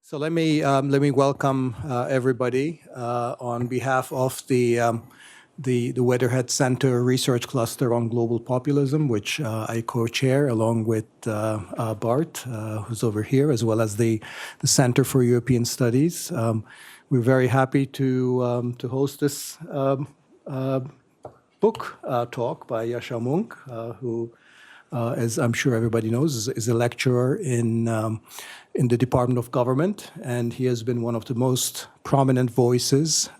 So let me welcome everybody on behalf of the Weatherhead Center Research Cluster on Global Populism, which I co-chair along with Bart, who's over here, as well as the Center for European Studies. We're very happy to host this book talk by Yasha Munk, who, as I'm sure everybody knows, is a lecturer in the Department of Government, and he has been one of the most prominent voices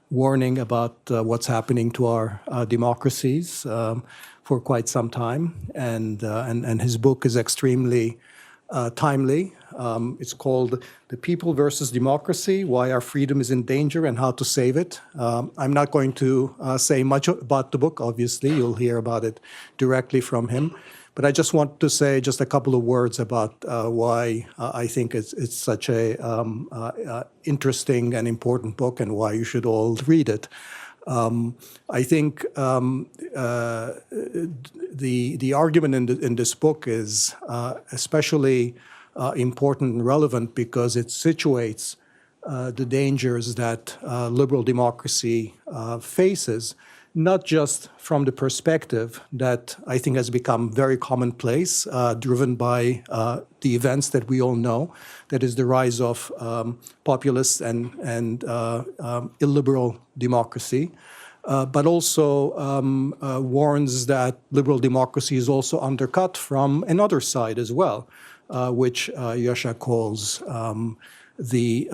warning about what's happening to our democracies for quite some time. And his book is extremely timely. It's called The People versus Democracy, Why Our Freedom is in Danger and How to Save It. I'm not going to say much about the book, obviously. You'll hear about it directly from him. But I just want to say just a couple of words about why I think it's such a interesting and important book and why you should all read it. I think the argument in this book is especially important and relevant because it situates the dangers that liberal democracy faces, not just from the perspective that I think has become very commonplace, driven by the events that we all know, that is the rise of populist and illiberal democracy, but also warns that liberal democracy is also undercut from another side as well, which Yasha calls the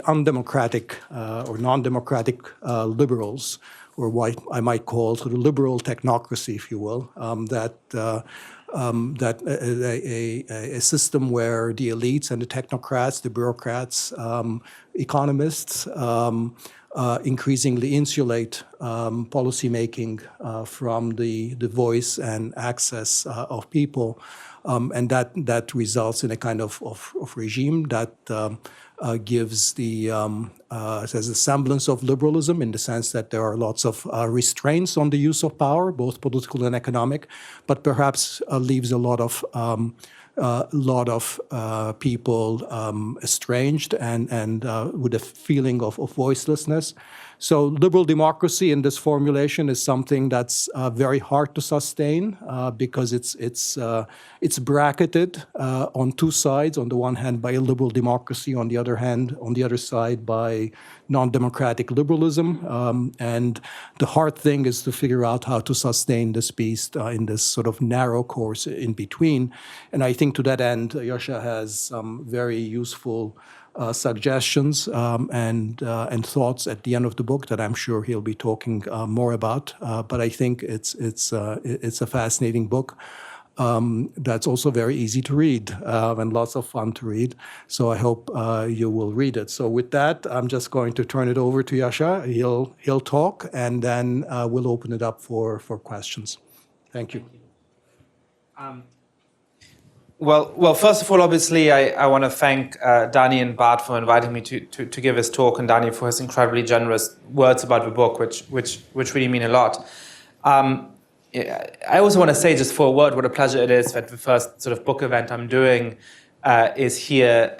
undemocratic or non-democratic liberals, or what I might call sort of liberal technocracy, if you will, that a system where the elites and the technocrats, the bureaucrats, economists increasingly insulate policymaking from the voice and access of people. And that results in a kind of regime that gives says a semblance of liberalism, in the sense that there are lots of restraints on the use of power, both political and economic, but perhaps leaves a lot of people estranged and with a feeling of voicelessness. So liberal democracy in this formulation is something that's very hard to sustain because it's bracketed on two sides. On the one hand, by illiberal democracy; on the other side, by non-democratic liberalism. And the hard thing is to figure out how to sustain this beast in this sort of narrow course in between. And I think to that end, Yasha has some very useful suggestions and thoughts at the end of the book that I'm sure he'll be talking more about. But I think it's a fascinating book that's also very easy to read and lots of fun to read. So I hope you will read it. So with that, I'm just going to turn it over to Yasha. He'll talk, and then we'll open it up for questions. Thank you. Well, first of all, obviously, I want to thank Dani and Bart for inviting me to give his talk, and Dani for his incredibly generous words about the book, which really mean a lot. I also want to say, just for a word, what a pleasure it is that the first sort of book event I'm doing is here,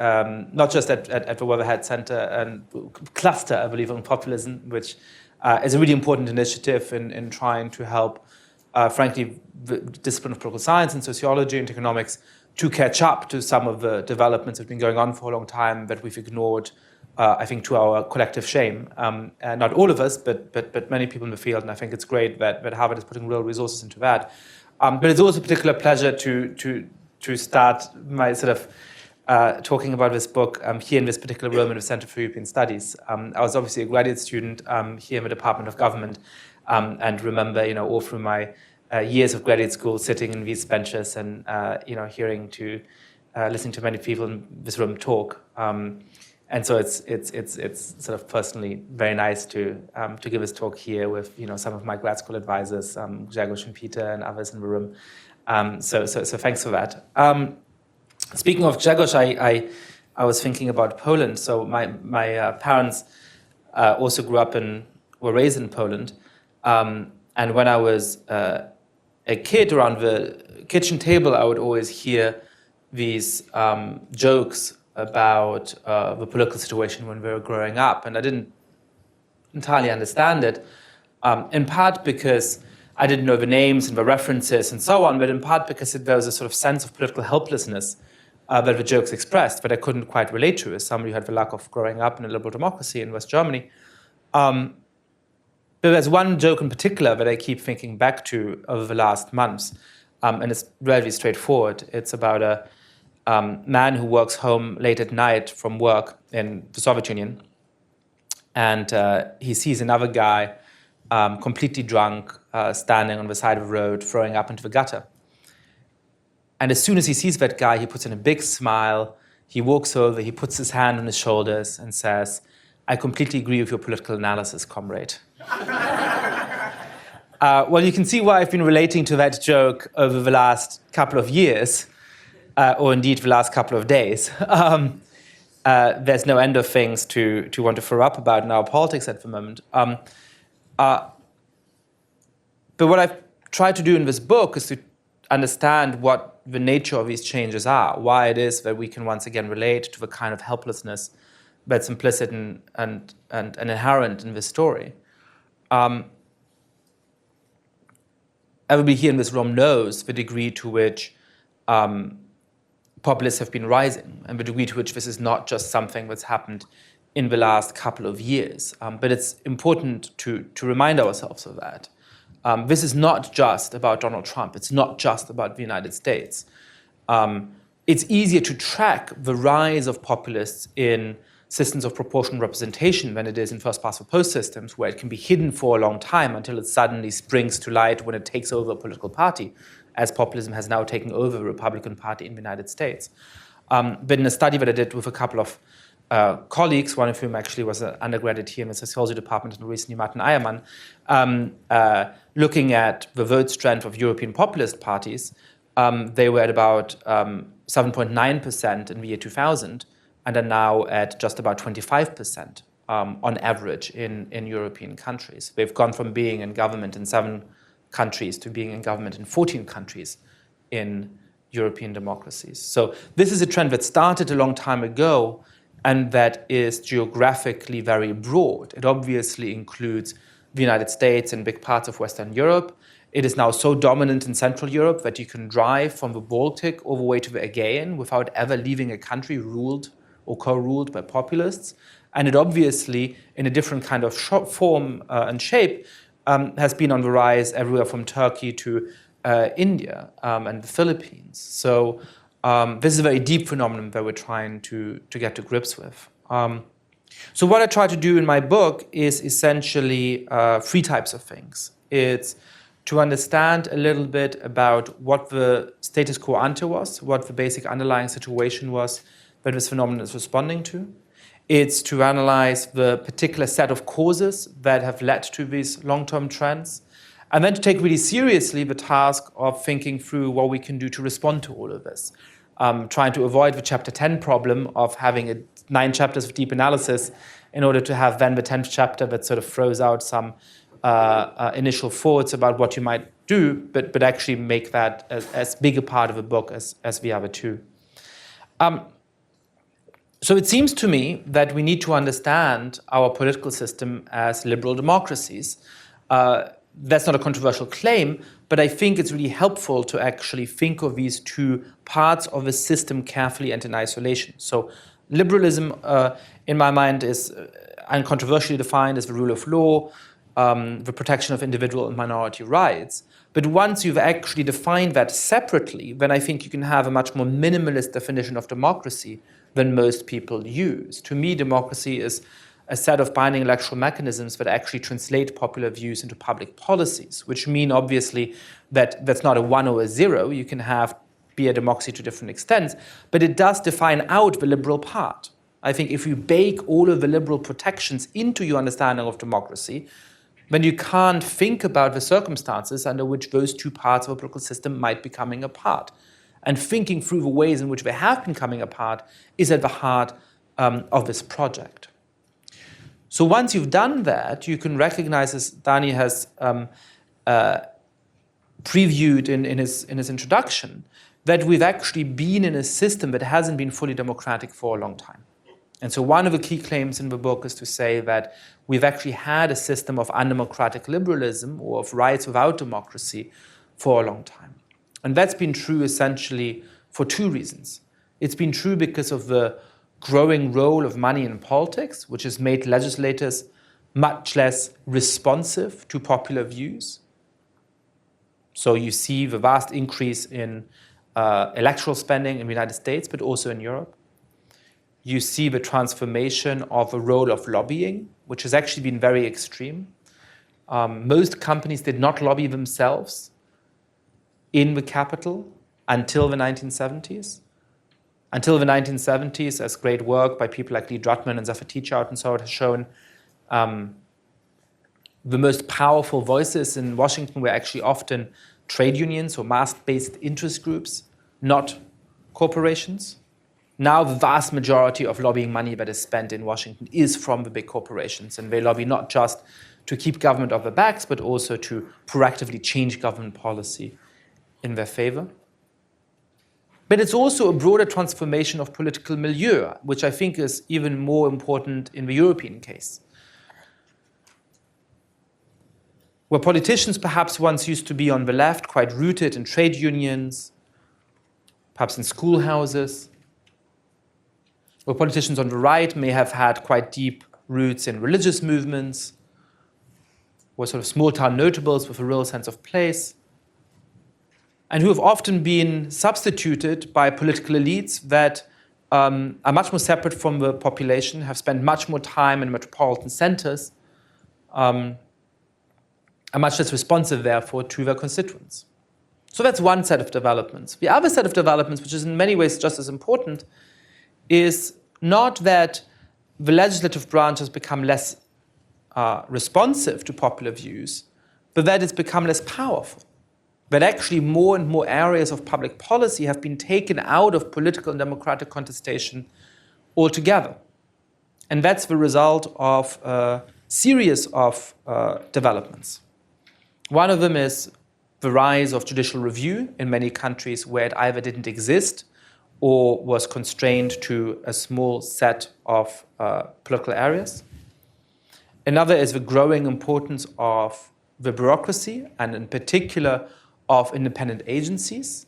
not just at the Weatherhead Center and Cluster, I believe, on Populism, which is a really important initiative in trying to help, frankly, the discipline of political science and sociology and economics to catch up to some of the developments that have been going on for a long time that we've ignored, I think, to our collective shame. Not all of us, but many people in the field, and I think it's great that Harvard is putting real resources into that. But it's also a particular pleasure to start my sort of talking about this book here in this particular room in the Center for European Studies. I was obviously a graduate student here in the Department of Government, and remember, all through my years of graduate school, sitting in these benches and listening to many people in this room talk. And so it's sort of personally very nice to give this talk here with some of my grad school advisors, Grzegorz and Peter and others in the room. So thanks for that. Speaking of Grzegorz, I was thinking about Poland. So my parents also were raised in Poland. And when I was a kid, around the kitchen table, I would always hear these jokes about the political situation when we were growing up, and I didn't entirely understand it, in part because I didn't know the names and the references and so on, but in part because there was a sort of sense of political helplessness that the jokes expressed that I couldn't quite relate to as somebody who had the luck of growing up in a liberal democracy in West Germany. But there's one joke in particular that I keep thinking back to over the last months, and it's relatively straightforward. It's about a man who works home late at night from work in the Soviet Union, and he sees another guy completely drunk, standing on the side of the road, throwing up into the gutter. And as soon as he sees that guy, he puts in a big smile, he walks over, he puts his hand on his shoulders and says, "I completely agree with your political analysis, comrade." Well, you can see why I've been relating to that joke over the last couple of years, or indeed the last couple of days. There's no end of things to want to throw up about in our politics at the moment. But what I've tried to do in this book is to understand what the nature of these changes are, why it is that we can once again relate to the kind of helplessness that's implicit and inherent in this story. Everybody here in this room knows the degree to which populists have been rising and the degree to which this is not just something that's happened in the last couple of years. But it's important to remind ourselves of that. This is not just about Donald Trump. It's not just about the United States. It's easier to track the rise of populists in systems of proportional representation than it is in first-past-the-post systems, where it can be hidden for a long time until it suddenly springs to light when it takes over a political party, as populism has now taken over the Republican Party in the United States. But in a study that I did with a couple of colleagues, one of whom actually was an undergraduate here in the sociology department, and recently Martin Eiermann, looking at the vote strength of European populist parties, they were at about 7.9% in the year 2000, and are now at just about 25% on average in European countries. They've gone from being in government in 7 countries to being in government in 14 countries in European democracies. So this is a trend that started a long time ago and that is geographically very broad. It obviously includes the United States and big parts of Western Europe. It is now so dominant in Central Europe that you can drive from the Baltic all the way to the Aegean without ever leaving a country ruled or co-ruled by populists. And it obviously, in a different kind of form and shape, has been on the rise everywhere from Turkey to India and the Philippines. So this is a very deep phenomenon that we're trying to get to grips with. So what I try to do in my book is essentially 3 types of things. It's to understand a little bit about what the status quo ante was, what the basic underlying situation was that this phenomenon is responding to. It's to analyze the particular set of causes that have led to these long-term trends, and then to take really seriously the task of thinking through what we can do to respond to all of this. Trying to avoid the chapter 10 problem of having 9 chapters of deep analysis in order to have then the 10th chapter that sort of throws out some initial thoughts about what you might do, but actually make that as big a part of a book as the other 2. So it seems to me that we need to understand our political system as liberal democracies. That's not a controversial claim, but I think it's really helpful to actually think of these 2 parts of the system carefully and in isolation. So liberalism, in my mind, is uncontroversially defined as the rule of law, the protection of individual and minority rights. But once you've actually defined that separately, then I think you can have a much more minimalist definition of democracy than most people use. To me, democracy is a set of binding electoral mechanisms that actually translate popular views into public policies, which mean obviously that that's not a 1 or a 0. You can be a democracy to different extents, but it does define out the liberal part. I think if you bake all of the liberal protections into your understanding of democracy, then you can't think about the circumstances under which those 2 parts of a political system might be coming apart. And thinking through the ways in which they have been coming apart is at the heart of this project. So once you've done that, you can recognize, as Dani has previewed in his introduction, that we've actually been in a system that hasn't been fully democratic for a long time. And so one of the key claims in the book is to say that we've actually had a system of undemocratic liberalism or of rights without democracy for a long time. And that's been true essentially for two reasons. It's been true because of the growing role of money in politics, which has made legislators much less responsive to popular views. So you see the vast increase in electoral spending in the United States, but also in Europe. You see the transformation of the role of lobbying, which has actually been very extreme. Most companies did not lobby themselves in the capital until the 1970s. Until the 1970s, as great work by people like Lee Drutman and Zafar Teachout and so on has shown, the most powerful voices in Washington were actually often trade unions or mass-based interest groups, not corporations. Now the vast majority of lobbying money that is spent in Washington is from the big corporations, and they lobby not just to keep government off their backs, but also to proactively change government policy in their favor. But it's also a broader transformation of political milieu, which I think is even more important in the European case. Where politicians perhaps once used to be on the left, quite rooted in trade unions, perhaps in schoolhouses, where politicians on the right may have had quite deep roots in religious movements, were sort of small-town notables with a real sense of place, and who have often been substituted by political elites that are much more separate from the population, have spent much more time in metropolitan centers, are much less responsive, therefore, to their constituents. So that's one set of developments. The other set of developments, which is in many ways just as important, is not that the legislative branch has become less responsive to popular views, but that it's become less powerful. That actually more and more areas of public policy have been taken out of political and democratic contestation altogether. And that's the result of a series of developments. One of them is the rise of judicial review in many countries where it either didn't exist or was constrained to a small set of political areas. Another is the growing importance of the bureaucracy, and in particular of independent agencies,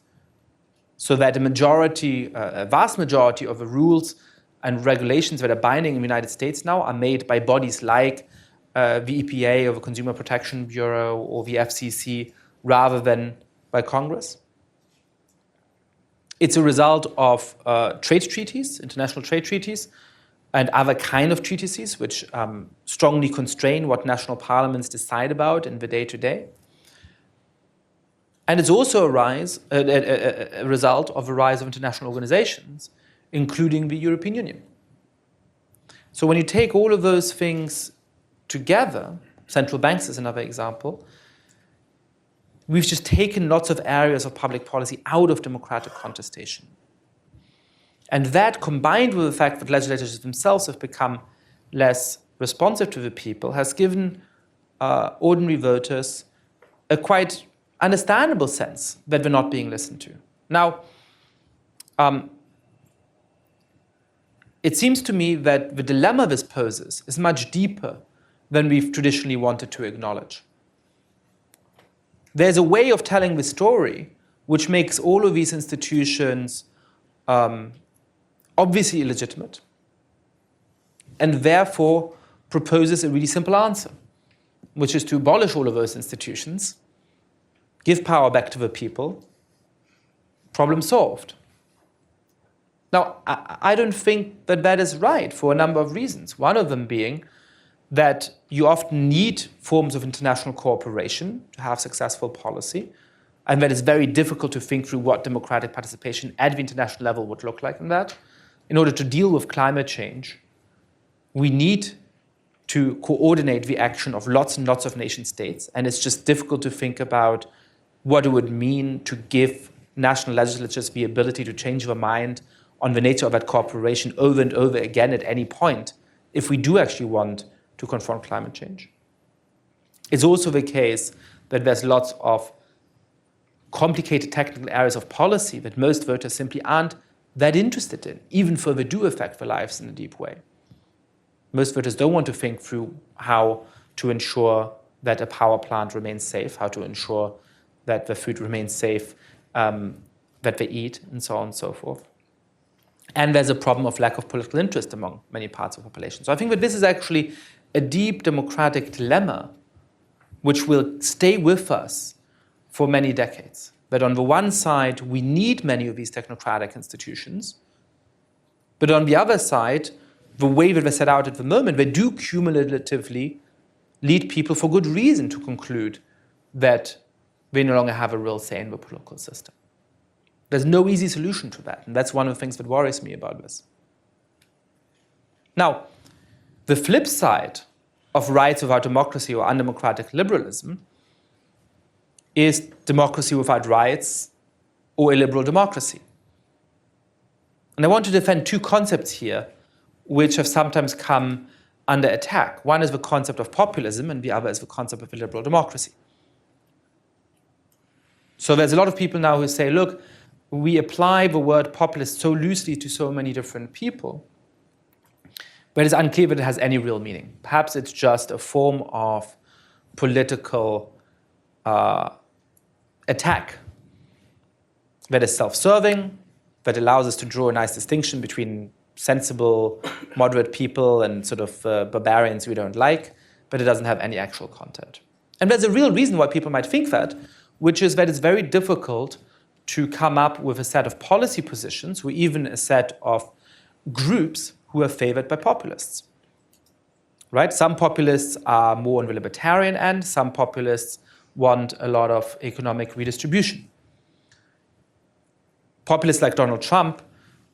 so that a vast majority of the rules and regulations that are binding in the United States now are made by bodies like the EPA or the Consumer Protection Bureau or the FCC rather than by Congress. It's a result of trade treaties, international trade treaties, and other kind of treatises which strongly constrain what national parliaments decide about in the day-to-day. And it's also a result of the rise of international organizations, including the European Union. So when you take all of those things together, central banks is another example, we've just taken lots of areas of public policy out of democratic contestation. And that, combined with the fact that legislators themselves have become less responsive to the people, has given ordinary voters a quite understandable sense that they're not being listened to. Now, it seems to me that the dilemma this poses is much deeper than we've traditionally wanted to acknowledge. There's a way of telling the story which makes all of these institutions obviously illegitimate, and therefore proposes a really simple answer, which is to abolish all of those institutions, give power back to the people, problem solved. Now, I don't think that that is right for a number of reasons. One of them being that you often need forms of international cooperation to have successful policy, and that it's very difficult to think through what democratic participation at the international level would look like in that. In order to deal with climate change, we need to coordinate the action of lots and lots of nation states, and it's just difficult to think about what it would mean to give national legislatures the ability to change their mind on the nature of that cooperation over and over again at any point if we do actually want to confront climate change. It's also the case that there's lots of complicated technical areas of policy that most voters simply aren't that interested in, even though they do affect their lives in a deep way. Most voters don't want to think through how to ensure that a power plant remains safe, how to ensure that the food remains safe, that they eat, and so on and so forth. And there's a problem of lack of political interest among many parts of the population. So I think that this is actually a deep democratic dilemma which will stay with us for many decades. That on the one side, we need many of these technocratic institutions, but on the other side, the way that they're set out at the moment, they do cumulatively lead people for good reason to conclude that they no longer have a real say in the political system. There's no easy solution to that, and that's one of the things that worries me about this. Now, the flip side of rights without democracy or undemocratic liberalism is democracy without rights or illiberal democracy. And I want to defend two concepts here which have sometimes come under attack. One is the concept of populism, and the other is the concept of illiberal democracy. So there's a lot of people now who say, look, we apply the word populist so loosely to so many different people, but it's unclear that it has any real meaning. Perhaps it's just a form of political attack that is self-serving, that allows us to draw a nice distinction between sensible, moderate people and sort of barbarians we don't like, but it doesn't have any actual content. And there's a real reason why people might think that, which is that it's very difficult to come up with a set of policy positions or even a set of groups who are favored by populists. Right? Some populists are more on the libertarian end, some populists want a lot of economic redistribution. Populists like Donald Trump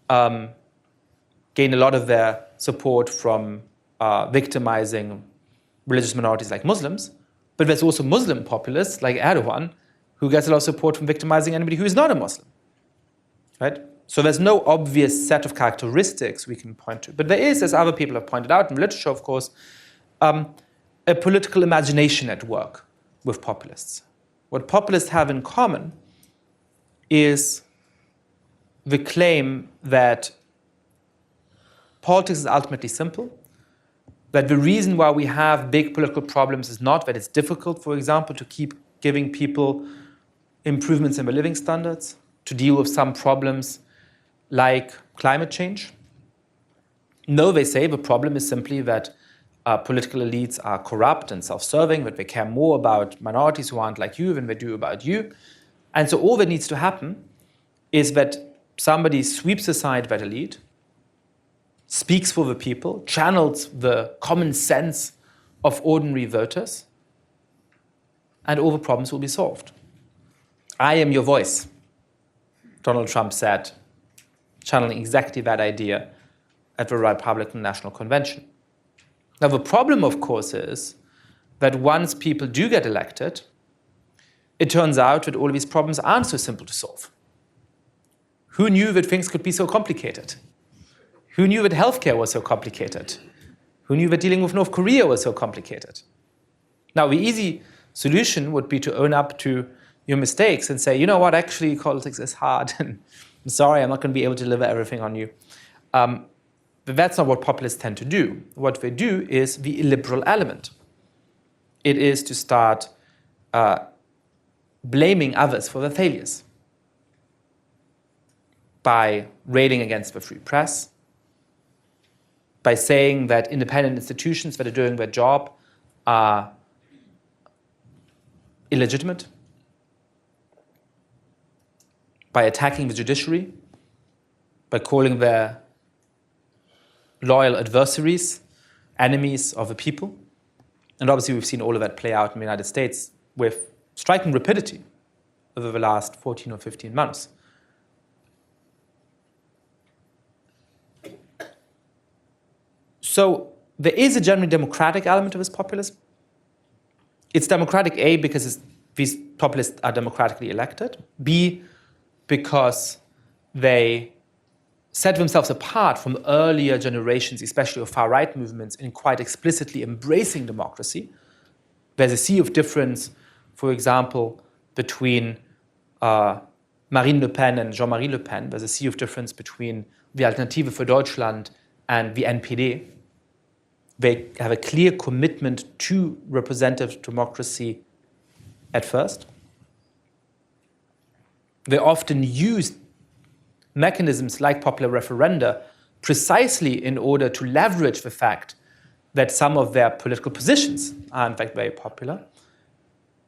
gain a lot of their support from victimizing religious minorities like Muslims, but there's also Muslim populists like Erdogan who gets a lot of support from victimizing anybody who is not a Muslim. Right? So there's no obvious set of characteristics we can point to. But there is, as other people have pointed out in literature, of course, a political imagination at work with populists. What populists have in common is the claim that politics is ultimately simple, that the reason why we have big political problems is not that it's difficult, for example, to keep giving people improvements in their living standards, to deal with some problems like climate change. No, they say the problem is simply that political elites are corrupt and self-serving, that they care more about minorities who aren't like you than they do about you. And so all that needs to happen is that somebody sweeps aside that elite, speaks for the people, channels the common sense of ordinary voters, and all the problems will be solved. I am your voice, Donald Trump said, channeling exactly that idea at the Republican National Convention. Now, the problem, of course, is that once people do get elected, it turns out that all of these problems aren't so simple to solve. Who knew that things could be so complicated? Who knew that healthcare was so complicated? Who knew that dealing with North Korea was so complicated? Now, the easy solution would be to own up to your mistakes and say, you know what, actually politics is hard, and I'm sorry, I'm not going to be able to deliver everything on you. But that's not what populists tend to do. What they do is the illiberal element. It is to start blaming others for their failures by railing against the free press, by saying that independent institutions that are doing their job are illegitimate, by attacking the judiciary, by calling their loyal adversaries enemies of the people. And obviously we've seen all of that play out in the United States with striking rapidity over the last 14 or 15 months. So there is a generally democratic element of this populism. It's democratic, A, because these populists are democratically elected, B, because they set themselves apart from earlier generations, especially of far-right movements, in quite explicitly embracing democracy. There's a sea of difference, for example, between Marine Le Pen and Jean-Marie Le Pen. There's a sea of difference between the Alternative für Deutschland and the NPD. They have a clear commitment to representative democracy at first. They often use mechanisms like popular referenda precisely in order to leverage the fact that some of their political positions are in fact very popular.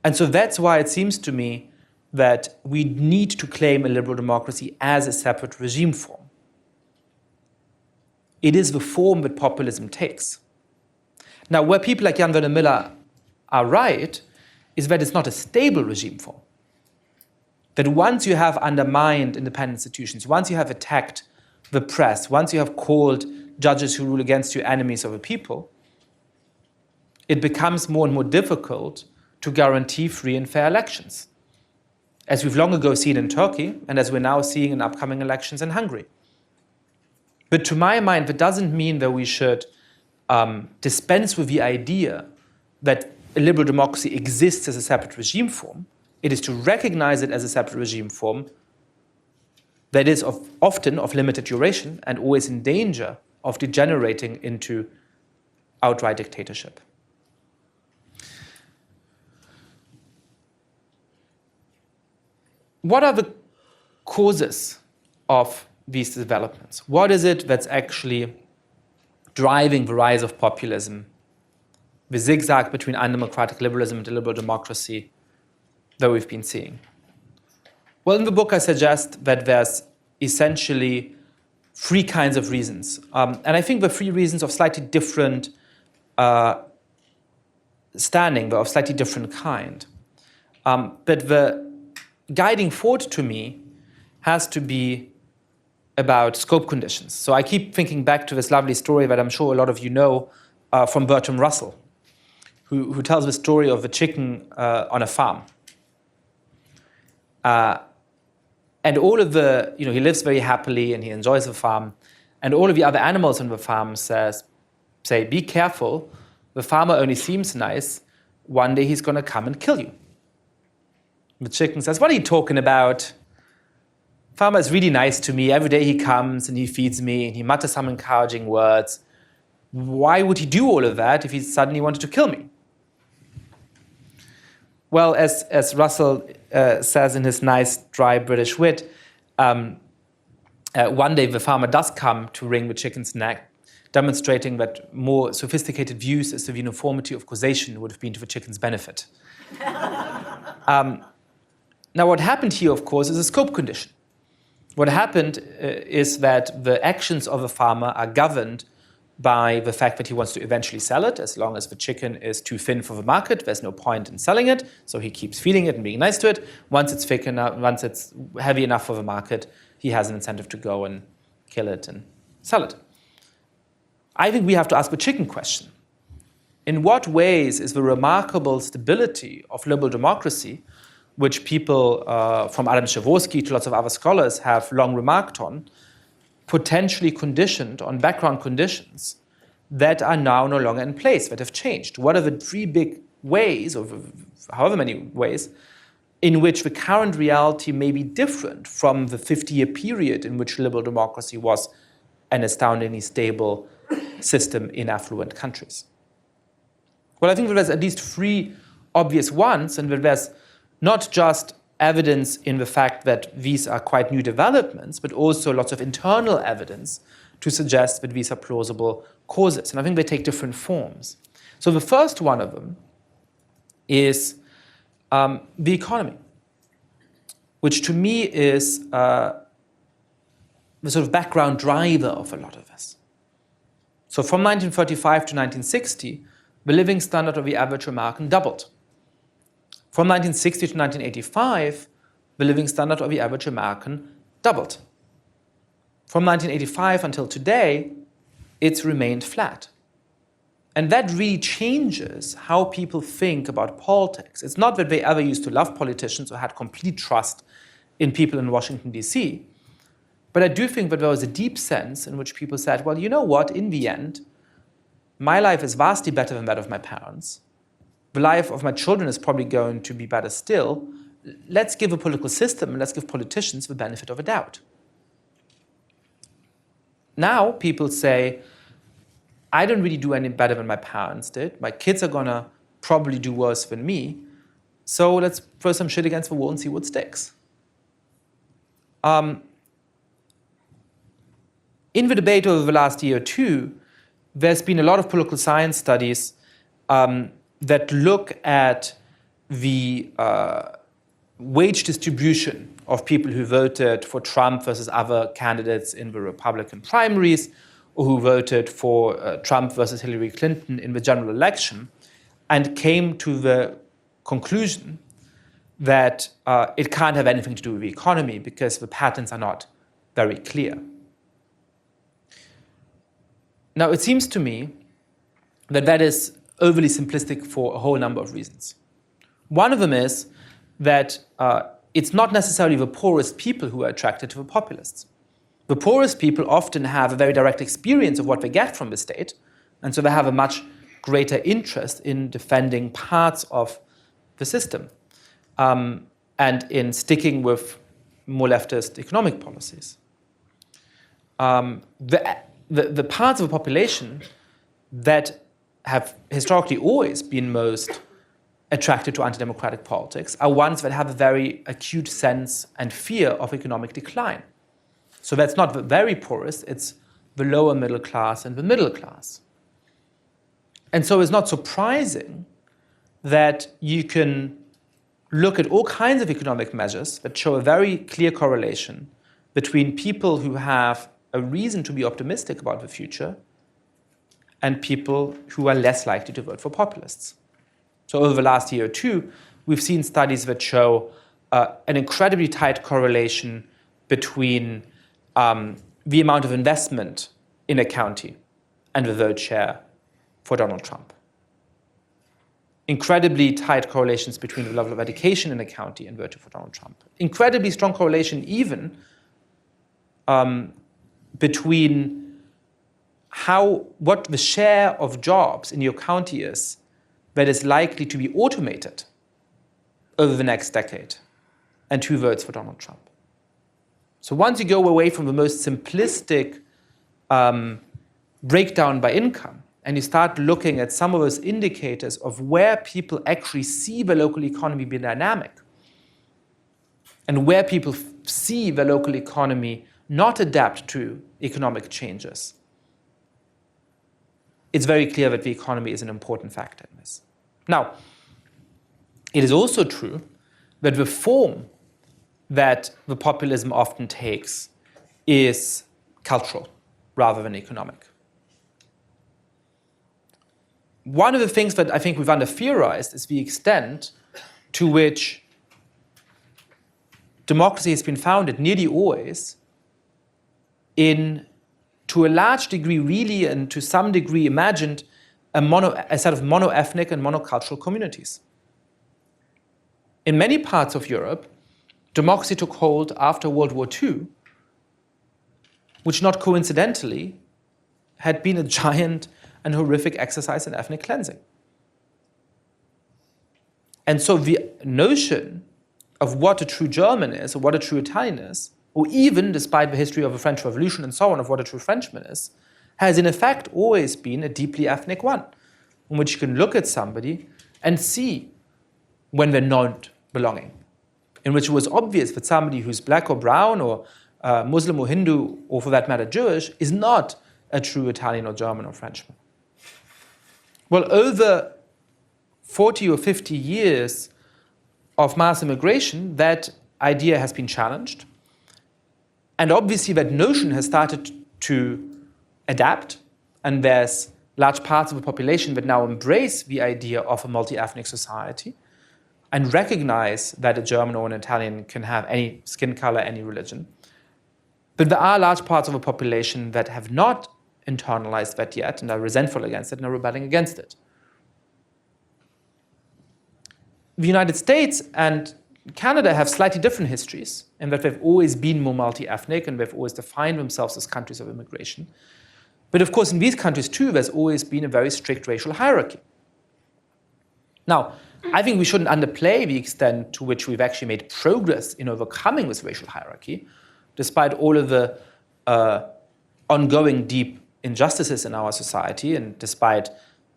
And so that's why it seems to me that we need to claim a liberal democracy as a separate regime form. It is the form that populism takes. Now, where people like Jan Werner Miller are right is that it's not a stable regime form. That once you have undermined independent institutions, once you have attacked the press, once you have called judges who rule against you enemies of the people, it becomes more and more difficult to guarantee free and fair elections, as we've long ago seen in Turkey and as we're now seeing in upcoming elections in Hungary. But to my mind, that doesn't mean that we should dispense with the idea that a liberal democracy exists as a separate regime form. It is to recognize it as a separate regime form that is often of limited duration and always in danger of degenerating into outright dictatorship. What are the causes of these developments? What is it that's actually driving the rise of populism, the zigzag between undemocratic liberalism and liberal democracy that we've been seeing? Well, in the book, I suggest that there's essentially three kinds of reasons. And I think the three reasons of slightly different standing, but of slightly different kind. But the guiding thought to me has to be about scope conditions. So I keep thinking back to this lovely story that I'm sure a lot of you know from Bertrand Russell, who tells the story of a chicken on a farm. And all of the, he lives very happily and he enjoys the farm. And all of the other animals on the farm say, be careful, the farmer only seems nice, one day he's going to come and kill you. The chicken says, what are you talking about? Farmer is really nice to me. Every day he comes and he feeds me and he mutters some encouraging words. Why would he do all of that if he suddenly wanted to kill me? Well, as Russell says in his nice, dry British wit, one day the farmer does come to wring the chicken's neck, demonstrating that more sophisticated views as to the uniformity of causation would have been to the chicken's benefit. Now, what happened here, of course, is a scope condition. What happened is that the actions of the farmer are governed by the fact that he wants to eventually sell it. As long as the chicken is too thin for the market, there's no point in selling it, so he keeps feeding it and being nice to it. Once it's thick enough, once it's heavy enough for the market, he has an incentive to go and kill it and sell it. I think we have to ask the chicken question. In what ways is the remarkable stability of liberal democracy, which people from Adam Przeworski to lots of other scholars have long remarked on, potentially conditioned on background conditions that are now no longer in place, that have changed? What are the three big ways, or however many ways, in which the current reality may be different from the 50-year period in which liberal democracy was an astoundingly stable system in affluent countries? Well, I think that there's at least three obvious ones, and that there's not just evidence in the fact that these are quite new developments, but also lots of internal evidence to suggest that these are plausible causes. And I think they take different forms. So the first one of them is the economy, which to me is the sort of background driver of a lot of this. So from 1935 to 1960, the living standard of the average American doubled. From 1960 to 1985, the living standard of the average American doubled. From 1985 until today, it's remained flat. And that really changes how people think about politics. It's not that they ever used to love politicians or had complete trust in people in Washington, D.C., but I do think that there was a deep sense in which people said, well, you know what, in the end, my life is vastly better than that of my parents. The life of my children is probably going to be better still. let's give a political system and let's give politicians the benefit of a doubt. Now people say, I don't really do any better than my parents did. My kids are going to probably do worse than me. So let's throw some shit against the wall and see what sticks. In the debate over the last year or two, there's been a lot of political science studies that look at the wage distribution of people who voted for Trump versus other candidates in the Republican primaries, or who voted for Trump versus Hillary Clinton in the general election, and came to the conclusion that it can't have anything to do with the economy because the patterns are not very clear. Now, it seems to me that that is overly simplistic for a whole number of reasons. One of them is that it's not necessarily the poorest people who are attracted to the populists. The poorest people often have a very direct experience of what they get from the state, and so they have a much greater interest in defending parts of the system and in sticking with more leftist economic policies. The parts of the population that have historically always been most attracted to anti-democratic politics are ones that have a very acute sense and fear of economic decline. So that's not the very poorest, it's the lower middle class and the middle class. And so it's not surprising that you can look at all kinds of economic measures that show a very clear correlation between people who have a reason to be optimistic about the future and people who are less likely to vote for populists. So over the last year or two, we've seen studies that show an incredibly tight correlation between the amount of investment in a county and the vote share for Donald Trump. Incredibly tight correlations between the level of education in a county and voting for Donald Trump. Incredibly strong correlation even between what the share of jobs in your county is that is likely to be automated over the next decade and who votes for Donald Trump. So once you go away from the most simplistic breakdown by income and you start looking at some of those indicators of where people actually see the local economy be dynamic and where people see the local economy not adapt to economic changes, it's very clear that the economy is an important factor in this. Now, it is also true that the form that the populism often takes is cultural rather than economic. One of the things that I think we've under-theorized is the extent to which democracy has been founded nearly always in, to a large degree really, and to some degree imagined, a set of mono-ethnic and monocultural communities. In many parts of Europe, democracy took hold after World War II, which not coincidentally had been a giant and horrific exercise in ethnic cleansing. And so the notion of what a true German is, or what a true Italian is, or even, despite the history of the French Revolution and so on, of what a true Frenchman is, has in effect always been a deeply ethnic one, in which you can look at somebody and see when they're not belonging, in which it was obvious that somebody who's black or brown or Muslim or Hindu, or for that matter Jewish, is not a true Italian or German or Frenchman. Well, over 40 or 50 years of mass immigration, that idea has been challenged. And obviously that notion has started to adapt, and there's large parts of the population that now embrace the idea of a multi-ethnic society and recognize that a German or an Italian can have any skin color, any religion. But there are large parts of the population that have not internalized that yet and are resentful against it and are rebelling against it. The United States and Canada have slightly different histories in that they've always been more multi-ethnic and they've always defined themselves as countries of immigration. But of course, in these countries too, there's always been a very strict racial hierarchy. Now, I think we shouldn't underplay the extent to which we've actually made progress in overcoming this racial hierarchy, despite all of the ongoing deep injustices in our society, and despite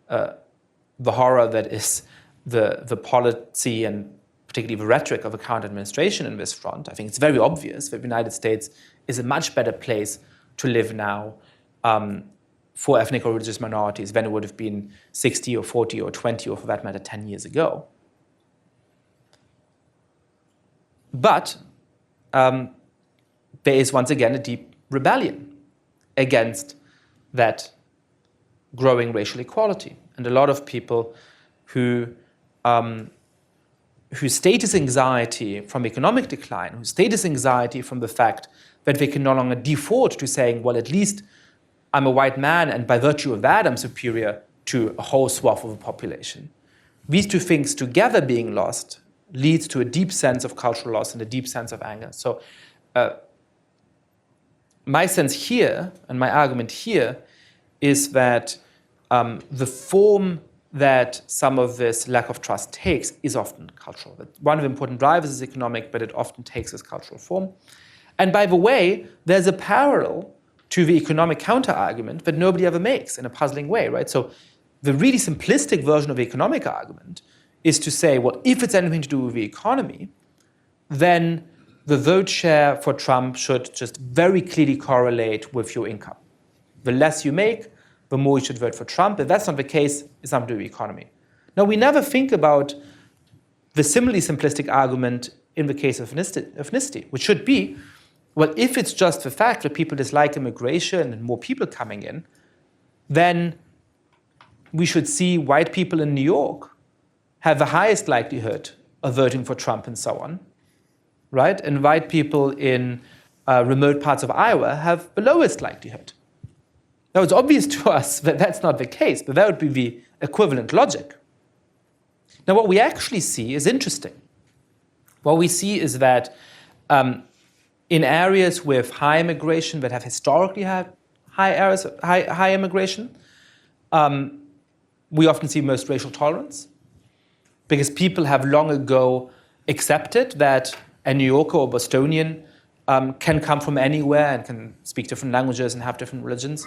the horror that is the policy and particularly the rhetoric of the current administration in this front. I think it's very obvious that the United States is a much better place to live now for ethnic or religious minorities than it would have been 60 or 40 or 20 or for that matter 10 years ago. But there is once again a deep rebellion against that growing racial equality. And a lot of people whose status anxiety from economic decline, whose status anxiety from the fact that they can no longer default to saying, well, at least I'm a white man, and by virtue of that, I'm superior to a whole swath of the population. These two things together being lost leads to a deep sense of cultural loss and a deep sense of anger. So my sense here, and my argument here, is that the form that some of this lack of trust takes is often cultural. One of the important drivers is economic, but it often takes this cultural form. And by the way, there's a parallel to the economic counter-argument that nobody ever makes in a puzzling way, right? So the really simplistic version of the economic argument is to say, well, if it's anything to do with the economy, then the vote share for Trump should just very clearly correlate with your income. The less you make, the more you should vote for Trump. If that's not the case, it's not to do with the economy. Now, we never think about the similarly simplistic argument in the case of ethnicity, which should be, well, if it's just the fact that people dislike immigration and more people coming in, then we should see white people in New York have the highest likelihood of voting for Trump and so on, right? And white people in remote parts of Iowa have the lowest likelihood. Now, it's obvious to us that that's not the case, but that would be the equivalent logic. Now, what we actually see is interesting. What we see is that in areas with high immigration, that have historically had high immigration, we often see most racial tolerance, because people have long ago accepted that a New Yorker or Bostonian can come from anywhere and can speak different languages and have different religions.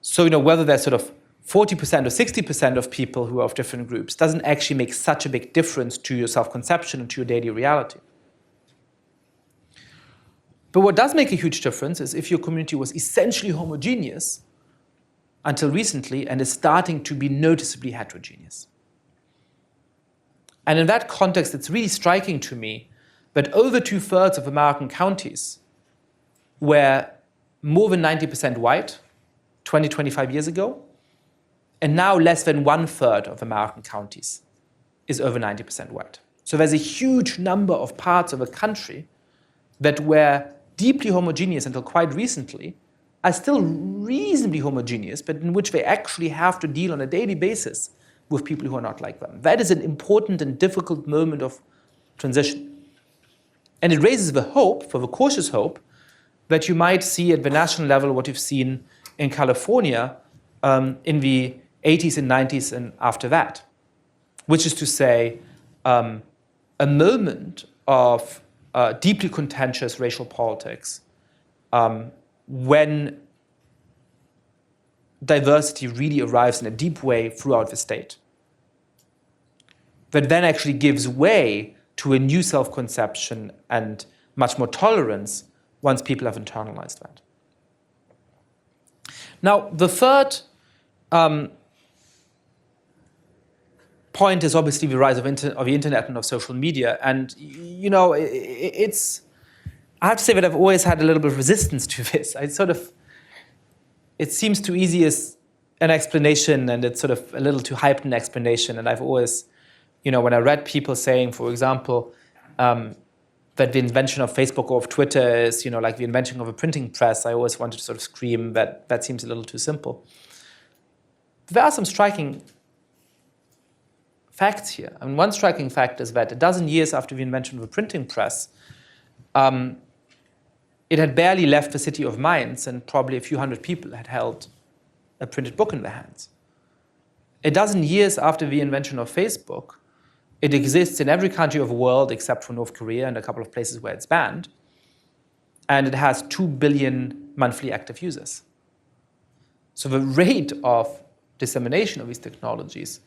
So, whether there's sort of 40% or 60% of people who are of different groups doesn't actually make such a big difference to your self-conception and to your daily reality. But what does make a huge difference is if your community was essentially homogeneous until recently and is starting to be noticeably heterogeneous. And in that context, it's really striking to me that over 2/3 of American counties were more than 90% white 20, 25 years ago, and now less than 1/3 of American counties is over 90% white. So there's a huge number of parts of a country that were deeply homogeneous until quite recently, are still reasonably homogeneous, but in which they actually have to deal on a daily basis with people who are not like them. That is an important and difficult moment of transition. And it raises the hope, for the cautious hope, that you might see at the national level what you've seen in California in the 80s and 90s and after that, which is to say a moment of deeply contentious racial politics when diversity really arrives in a deep way throughout the state, that then actually gives way to a new self-conception and much more tolerance once people have internalized that. Now, the third point is obviously the rise of the internet and of social media. And, it's, I have to say that I've always had a little bit of resistance to this. It seems too easy as an explanation, and it's sort of a little too hyped an explanation. And I've always, when I read people saying, for example, that the invention of Facebook or of Twitter is, like the invention of a printing press, I always wanted to sort of scream that that seems a little too simple. But there are some striking facts here. I mean, one striking fact is that a dozen years after the invention of the printing press, it had barely left the city of Mainz, and probably a few hundred people had held a printed book in their hands. a dozen years after the invention of Facebook, it exists in every country of the world except for North Korea and a couple of places where it's banned. And it has 2 billion monthly active users. So the rate of dissemination of these technologies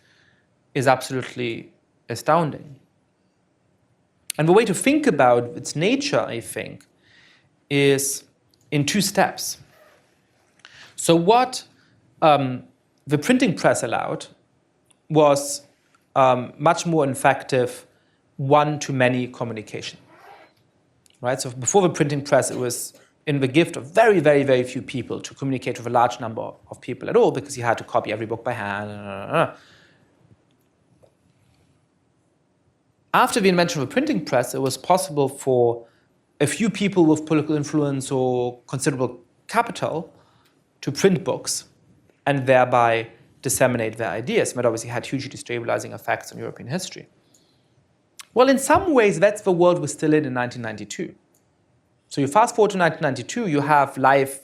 is absolutely astounding. And the way to think about its nature, I think, is in 2 steps. So what the printing press allowed was much more effective one-to-many communication. Right? So before the printing press, it was in the gift of very, very, very few people to communicate with a large number of people at all, because you had to copy every book by hand. After the invention of the printing press, it was possible for a few people with political influence or considerable capital to print books and thereby disseminate their ideas. And that obviously had hugely destabilizing effects on European history. Well, in some ways, that's the world we're still in 1992. So you fast forward to 1992, you have live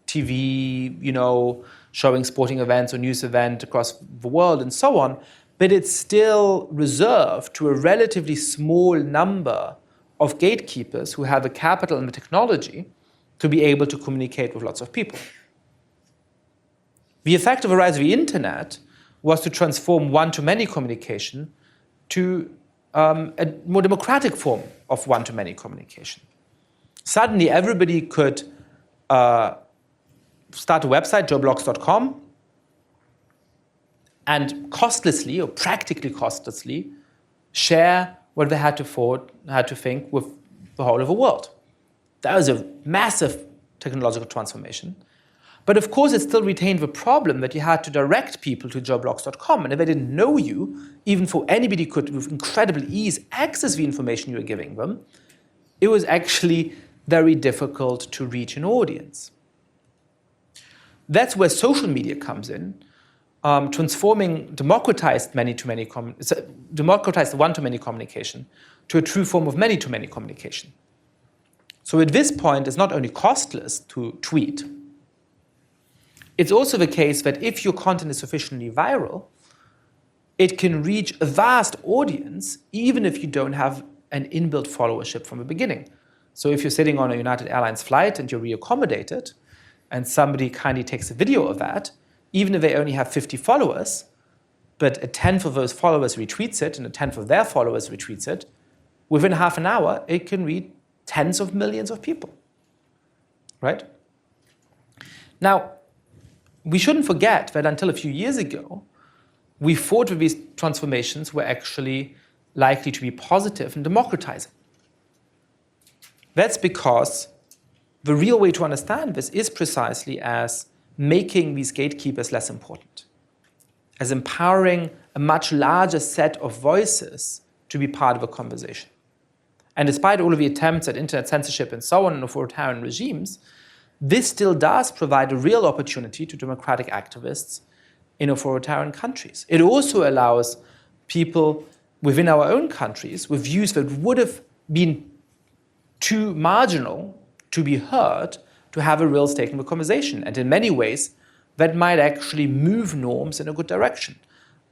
TV, showing sporting events or news events across the world and so on, but it's still reserved to a relatively small number of gatekeepers who have the capital and the technology to be able to communicate with lots of people. The effect of the rise of the internet was to transform one-to-many communication to a more democratic form of one-to-many communication. Suddenly, everybody could start a website, joeblogs.com, and costlessly, or practically costlessly, share what they had to think with the whole of the world. That was a massive technological transformation. But of course, it still retained the problem that you had to direct people to joeblogs.com. And if they didn't know you, even for anybody could, with incredible ease, access the information you were giving them, it was actually very difficult to reach an audience. That's where social media comes in, transforming democratized one-to-many communication to a true form of many-to-many communication. So at this point, it's not only costless to tweet, it's also the case that if your content is sufficiently viral, it can reach a vast audience, even if you don't have an inbuilt followership from the beginning. So if you're sitting on a United Airlines flight and you're reaccommodated, and somebody kindly takes a video of that, even if they only have 50 followers, but a tenth of those followers retweets it, and a tenth of their followers retweets it, within half an hour, it can reach tens of millions of people, right? Now, we shouldn't forget that until a few years ago, we thought that these transformations were actually likely to be positive and democratizing. That's because the real way to understand this is precisely as making these gatekeepers less important, as empowering a much larger set of voices to be part of a conversation. And despite all of the attempts at internet censorship and so on in authoritarian regimes, this still does provide a real opportunity to democratic activists in authoritarian countries. It also allows people within our own countries with views that would have been too marginal to be heard to have a real stake in the conversation. And in many ways, that might actually move norms in a good direction.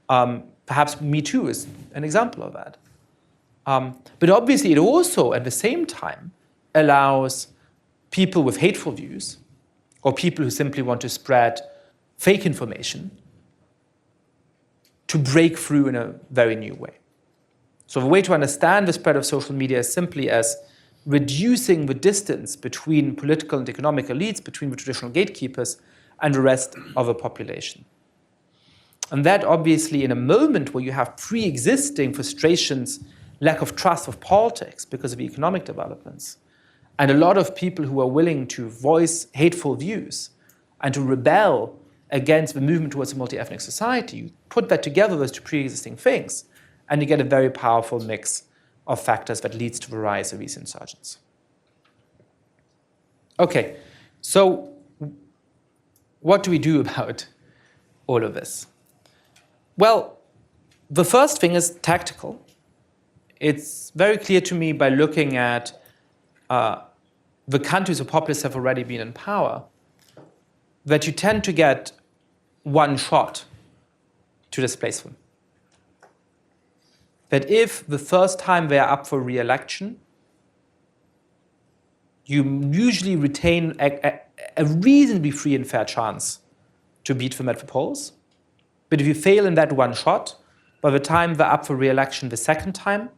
Perhaps Me Too is an example of that. But obviously, it also, at the same time, allows people with hateful views or people who simply want to spread fake information to break through in a very new way. So the way to understand the spread of social media is simply as reducing the distance between political and economic elites, between the traditional gatekeepers, and the rest of the population. And that obviously in a moment where you have pre-existing frustrations, lack of trust of politics because of the economic developments, and a lot of people who are willing to voice hateful views and to rebel against the movement towards a multi-ethnic society, you put that together, those two pre-existing things, and you get a very powerful mix of factors that leads to the rise of these insurgents. Okay, so what do we do about all of this? Well, the first thing is tactical. It's very clear to me by looking at the countries where populists have already been in power that you tend to get one shot to displace them. That if the first time they are up for re-election, you usually retain a reasonably free and fair chance to beat them at the polls. But if you fail in that one shot, by the time they're up for re-election the second time,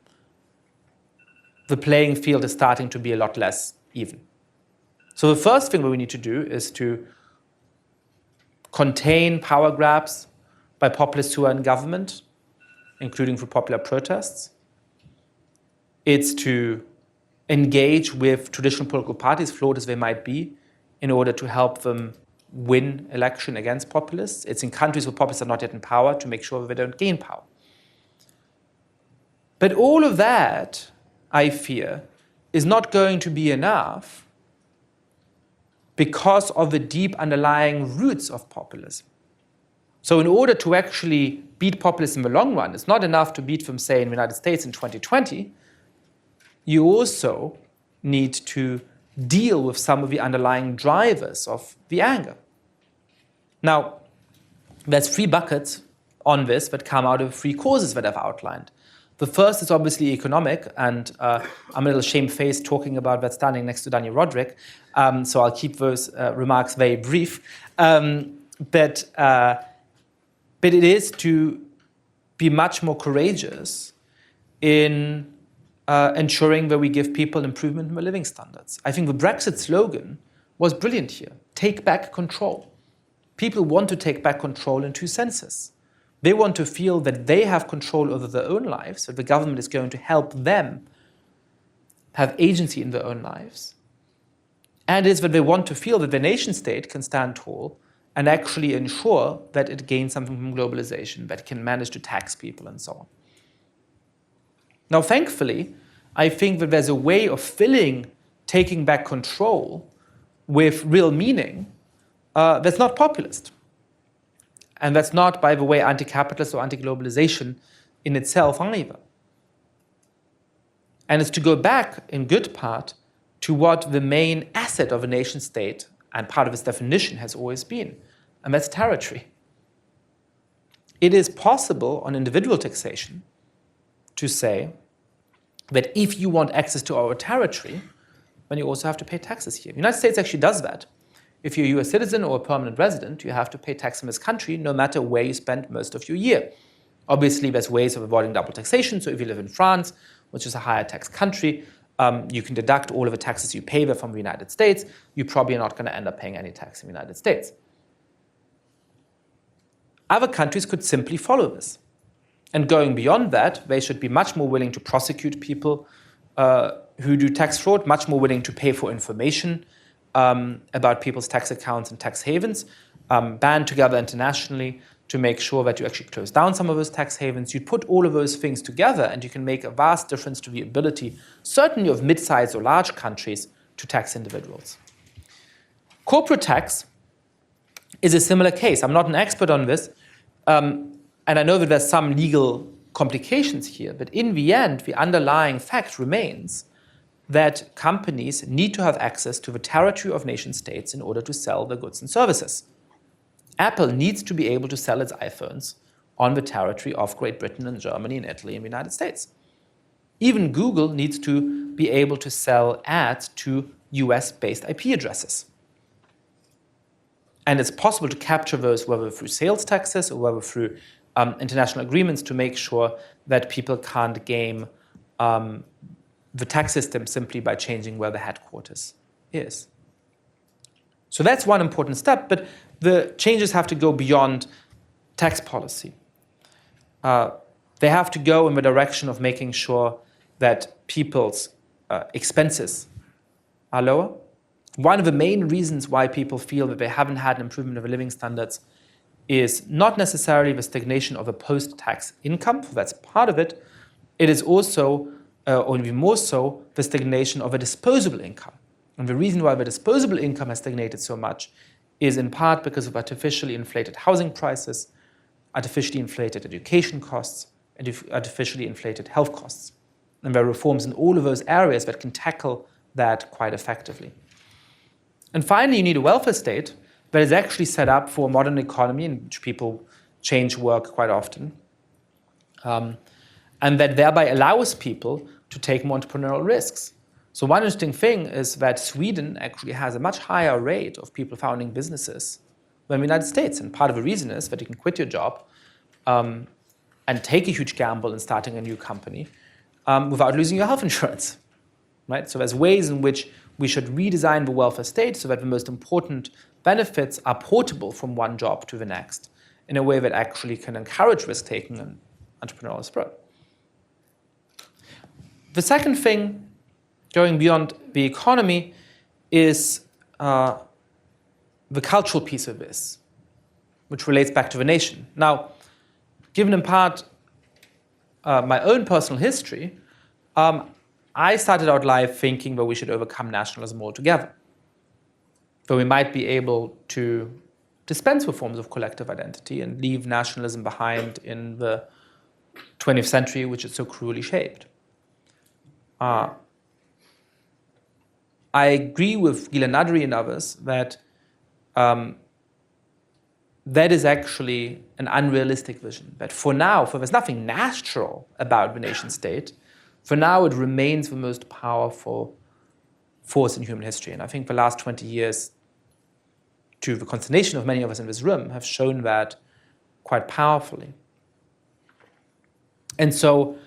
the playing field is starting to be a lot less even. So the first thing that we need to do is to contain power grabs by populists who are in government, including through popular protests. It's to engage with traditional political parties, flawed as they might be, in order to help them win election against populists. It's in countries where populists are not yet in power to make sure that they don't gain power. But all of that, I fear, is not going to be enough because of the deep underlying roots of populism. So in order to actually beat populists in the long run, it's not enough to beat them, say, in the United States in 2020. You also need to deal with some of the underlying drivers of the anger. Now, there's 3 buckets on this that come out of 3 causes that I've outlined. The first is obviously economic, and I'm a little shamefaced talking about that standing next to Daniel Roderick, so I'll keep those remarks very brief. But it is to be much more courageous in ensuring that we give people improvement in their living standards. I think the Brexit slogan was brilliant here. Take back control. People want to take back control in 2 senses. They want to feel that they have control over their own lives, that the government is going to help them have agency in their own lives. And it is that they want to feel that the nation state can stand tall and actually ensure that it gains something from globalization, that it can manage to tax people and so on. Now, thankfully, I think that there's a way of filling taking back control with real meaning that's not populist. And that's not, by the way, anti-capitalist or anti-globalization in itself either. And it's to go back, in good part, to what the main asset of a nation state and part of its definition has always been, and that's territory. It is possible on individual taxation to say that if you want access to our territory, then you also have to pay taxes here. The United States actually does that. If you're a US citizen or a permanent resident, you have to pay tax in this country no matter where you spend most of your year. Obviously, there's ways of avoiding double taxation. So if you live in France, which is a higher tax country, you can deduct all of the taxes you pay there from the United States. You probably are not going to end up paying any tax in the United States. Other countries could simply follow this. And going beyond that, they should be much more willing to prosecute people who do tax fraud, much more willing to pay for information about people's tax accounts and tax havens, band together internationally to make sure that you actually close down some of those tax havens. You put all of those things together and you can make a vast difference to the ability, certainly of mid-sized or large countries, to tax individuals. Corporate tax is a similar case. I'm not an expert on this, and I know that there's some legal complications here, but in the end, the underlying fact remains that companies need to have access to the territory of nation states in order to sell their goods and services. Apple needs to be able to sell its iPhones on the territory of Great Britain and Germany and Italy and the United States. Even Google needs to be able to sell ads to US-based IP addresses. And it's possible to capture those whether through sales taxes or whether through international agreements to make sure that people can't game the tax system simply by changing where the headquarters is. So that's one important step, but the changes have to go beyond tax policy. They have to go in the direction of making sure that people's expenses are lower. One of the main reasons why people feel that they haven't had an improvement of their living standards is not necessarily the stagnation of a post-tax income, that's part of it. It is also, or even more so, the stagnation of a disposable income. And the reason why the disposable income has stagnated so much is in part because of artificially inflated housing prices, artificially inflated education costs, and artificially inflated health costs. And there are reforms in all of those areas that can tackle that quite effectively. And finally, you need a welfare state that is actually set up for a modern economy in which people change work quite often. And that thereby allows people to take more entrepreneurial risks. So one interesting thing is that Sweden actually has a much higher rate of people founding businesses than the United States. And part of the reason is that you can quit your job and take a huge gamble in starting a new company without losing your health insurance. Right? So there's ways in which we should redesign the welfare state so that the most important benefits are portable from one job to the next in a way that actually can encourage risk-taking and entrepreneurial spirit. The second thing, going beyond the economy, is the cultural piece of this, which relates back to the nation. Now, given in part my own personal history, I started out life thinking that we should overcome nationalism altogether, that we might be able to dispense with forms of collective identity and leave nationalism behind in the 20th century, which is so cruelly shaped. I agree with Gila Nadri and others that that is actually an unrealistic vision. That for now, for there's nothing natural about the nation state, for now it remains the most powerful force in human history. And I think the last 20 years, to the consternation of many of us in this room, have shown that quite powerfully. And so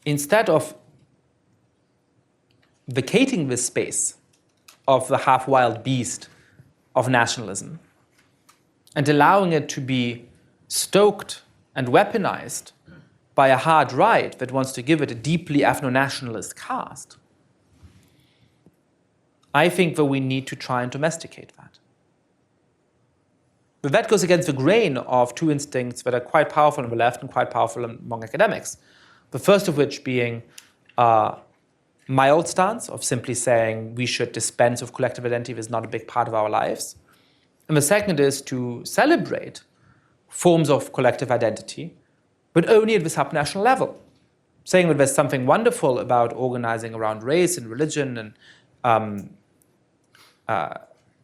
instead of vacating this space of the half-wild beast of nationalism and allowing it to be stoked and weaponized by a hard right that wants to give it a deeply ethno-nationalist cast, I think that we need to try and domesticate that. But that goes against the grain of two instincts that are quite powerful on the left and quite powerful among academics. The first of which being my old stance of simply saying we should dispense with collective identity that is not a big part of our lives. And the second is to celebrate forms of collective identity, but only at the subnational level, saying that there's something wonderful about organizing around race and religion and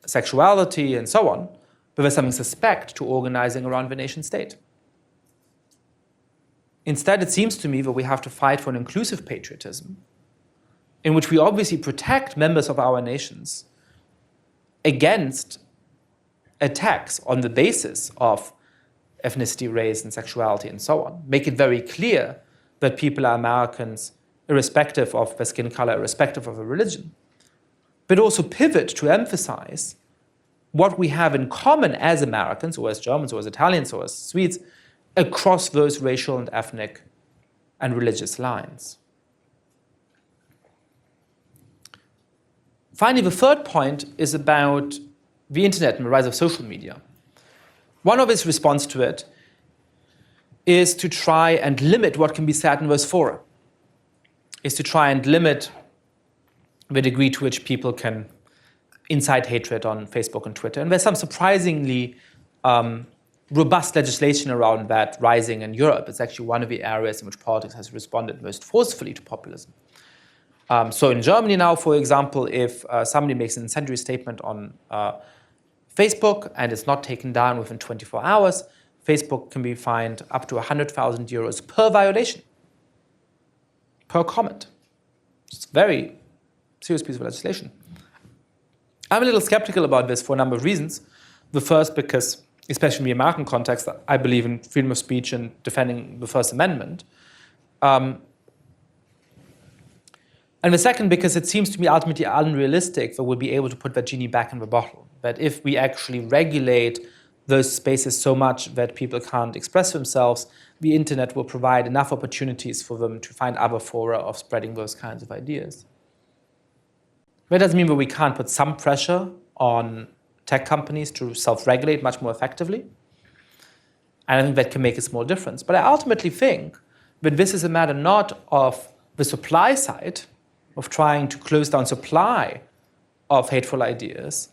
sexuality and so on, but there's something suspect to organizing around the nation state. Instead, it seems to me that we have to fight for an inclusive patriotism in which we obviously protect members of our nations against attacks on the basis of ethnicity, race, and sexuality, and so on. Make it very clear that people are Americans irrespective of their skin color, irrespective of their religion. But also pivot to emphasize what we have in common as Americans, or as Germans, or as Italians, or as Swedes, across those racial and ethnic and religious lines. Finally, the third point is about the internet and the rise of social media. One of its response to it is to try and limit what can be said in those fora, is to try and limit the degree to which people can incite hatred on Facebook and Twitter. And there's some surprisingly robust legislation around that rising in Europe. It's actually one of the areas in which politics has responded most forcefully to populism. So in Germany now, for example, if somebody makes an incendiary statement on Facebook and it's not taken down within 24 hours, Facebook can be fined up to 100,000 euros per violation, per comment. It's a very serious piece of legislation. I'm a little skeptical about this for a number of reasons. The first, because, especially in the American context, I believe in freedom of speech and defending the First Amendment. And the second, because it seems to me ultimately unrealistic that we'll be able to put that genie back in the bottle. That if we actually regulate those spaces so much that people can't express themselves, the internet will provide enough opportunities for them to find other fora of spreading those kinds of ideas. That doesn't mean that we can't put some pressure on tech companies to self-regulate much more effectively. And I think that can make a small difference. But I ultimately think that this is a matter not of the supply side, of trying to close down supply of hateful ideas.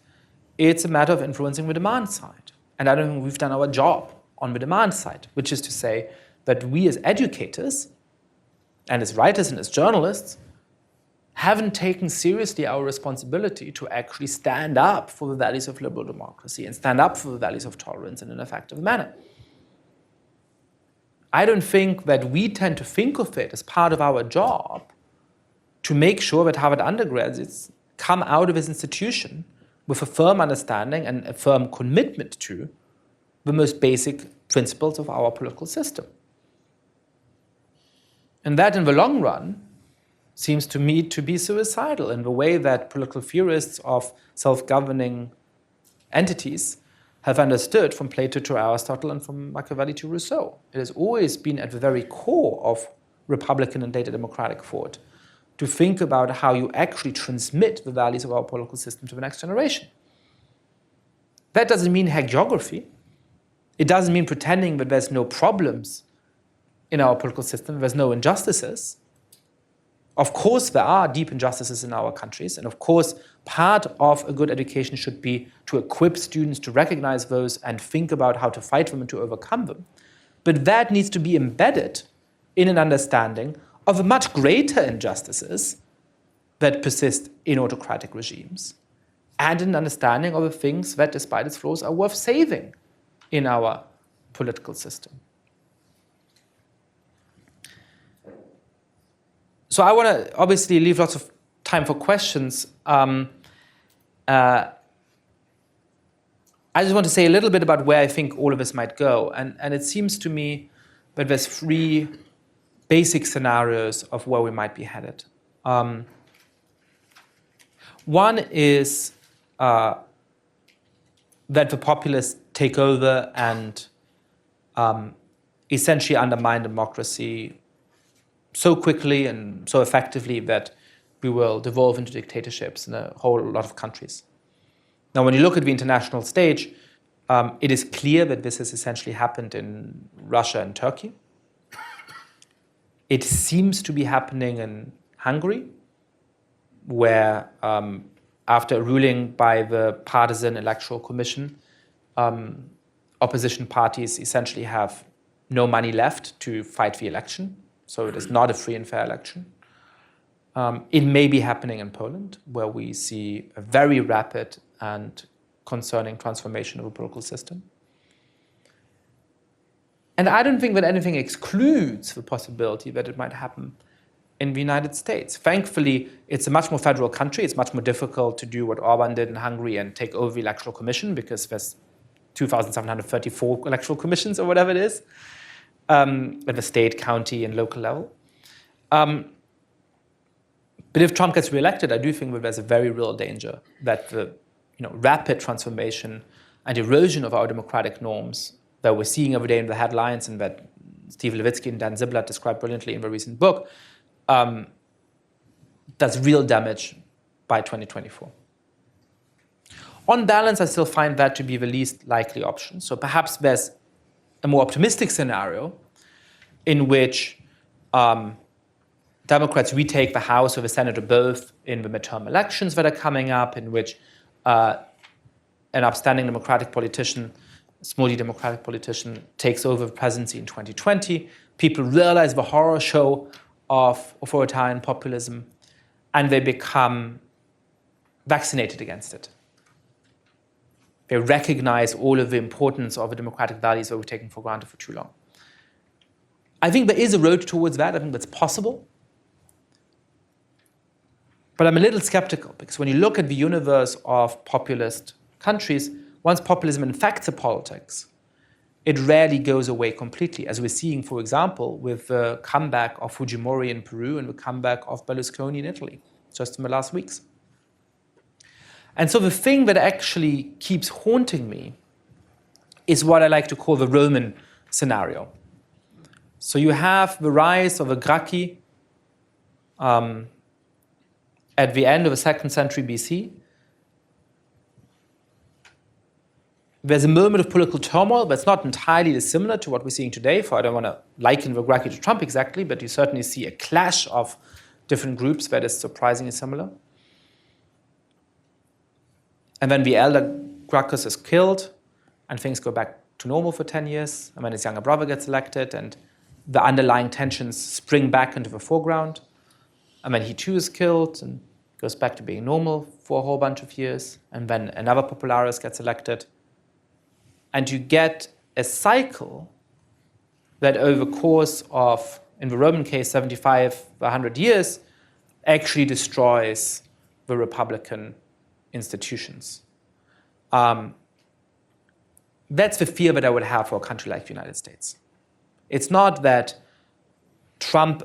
It's a matter of influencing the demand side. And I don't think we've done our job on the demand side, which is to say that we as educators and as writers and as journalists haven't taken seriously our responsibility to actually stand up for the values of liberal democracy and stand up for the values of tolerance in an effective manner. I don't think that we tend to think of it as part of our job to make sure that Harvard undergraduates come out of this institution with a firm understanding and a firm commitment to the most basic principles of our political system. And that, in the long run, seems to me to be suicidal in the way that political theorists of self-governing entities have understood from Plato to Aristotle and from Machiavelli to Rousseau. It has always been at the very core of Republican and later democratic thought to think about how you actually transmit the values of our political system to the next generation. That doesn't mean hagiography. It doesn't mean pretending that there's no problems in our political system, there's no injustices. Of course, there are deep injustices in our countries, and of course, part of a good education should be to equip students to recognize those and think about how to fight them and to overcome them. But that needs to be embedded in an understanding of the much greater injustices that persist in autocratic regimes, and an understanding of the things that, despite its flaws, are worth saving in our political system. So I want to obviously leave lots of time for questions. I just want to say a little bit about where I think all of this might go. And it seems to me that there's three basic scenarios of where we might be headed. One is that the populists take over and essentially undermine democracy so quickly and so effectively that we will devolve into dictatorships in a whole lot of countries. Now, when you look at the international stage, it is clear that this has essentially happened in Russia and Turkey. It seems to be happening in Hungary, where after a ruling by the partisan electoral commission, opposition parties essentially have no money left to fight the election. So it is not a free and fair election. It may be happening in Poland, where we see a very rapid and concerning transformation of a political system. And I don't think that anything excludes the possibility that it might happen in the United States. Thankfully, it's a much more federal country. It's much more difficult to do what Orban did in Hungary and take over the electoral commission, because there's 2,734 electoral commissions or whatever it is. At the state, county, and local level. But if Trump gets reelected, I do think that there's a very real danger that the rapid transformation and erosion of our democratic norms that we're seeing every day in the headlines and that Steve Levitsky and Dan Ziblatt described brilliantly in the recent book, does real damage by 2024. On balance, I still find that to be the least likely option. So perhaps there's a more optimistic scenario in which Democrats retake the House or the Senate or both in the midterm elections that are coming up, in which an upstanding Democratic politician, small d Democratic politician, takes over the presidency in 2020. People realize the horror show of authoritarian populism, and they become vaccinated against it. They recognize all of the importance of the democratic values that we've taken for granted for too long. I think there is a road towards that. I think that's possible. But I'm a little skeptical, because when you look at the universe of populist countries, once populism infects the politics, it rarely goes away completely, as we're seeing, for example, with the comeback of Fujimori in Peru and the comeback of Berlusconi in Italy, just in the last weeks. And so the thing that actually keeps haunting me is what I like to call the Roman scenario. So you have the rise of a Gracchi at the end of the 2nd century BC. There's a moment of political turmoil that's not entirely dissimilar to what we're seeing today. For I don't want to liken the Gracchi to Trump exactly, but you certainly see a clash of different groups that is surprisingly similar. And then the elder Gracchus is killed, and things go back to normal for 10 years. And then his younger brother gets elected, and the underlying tensions spring back into the foreground. And then he too is killed and goes back to being normal for a whole bunch of years. And then another popularis gets elected. And you get a cycle that over the course of, in the Roman case, 75, 100 years, actually destroys the Republican institutions. That's the fear that I would have for a country like the United States. It's not that Trump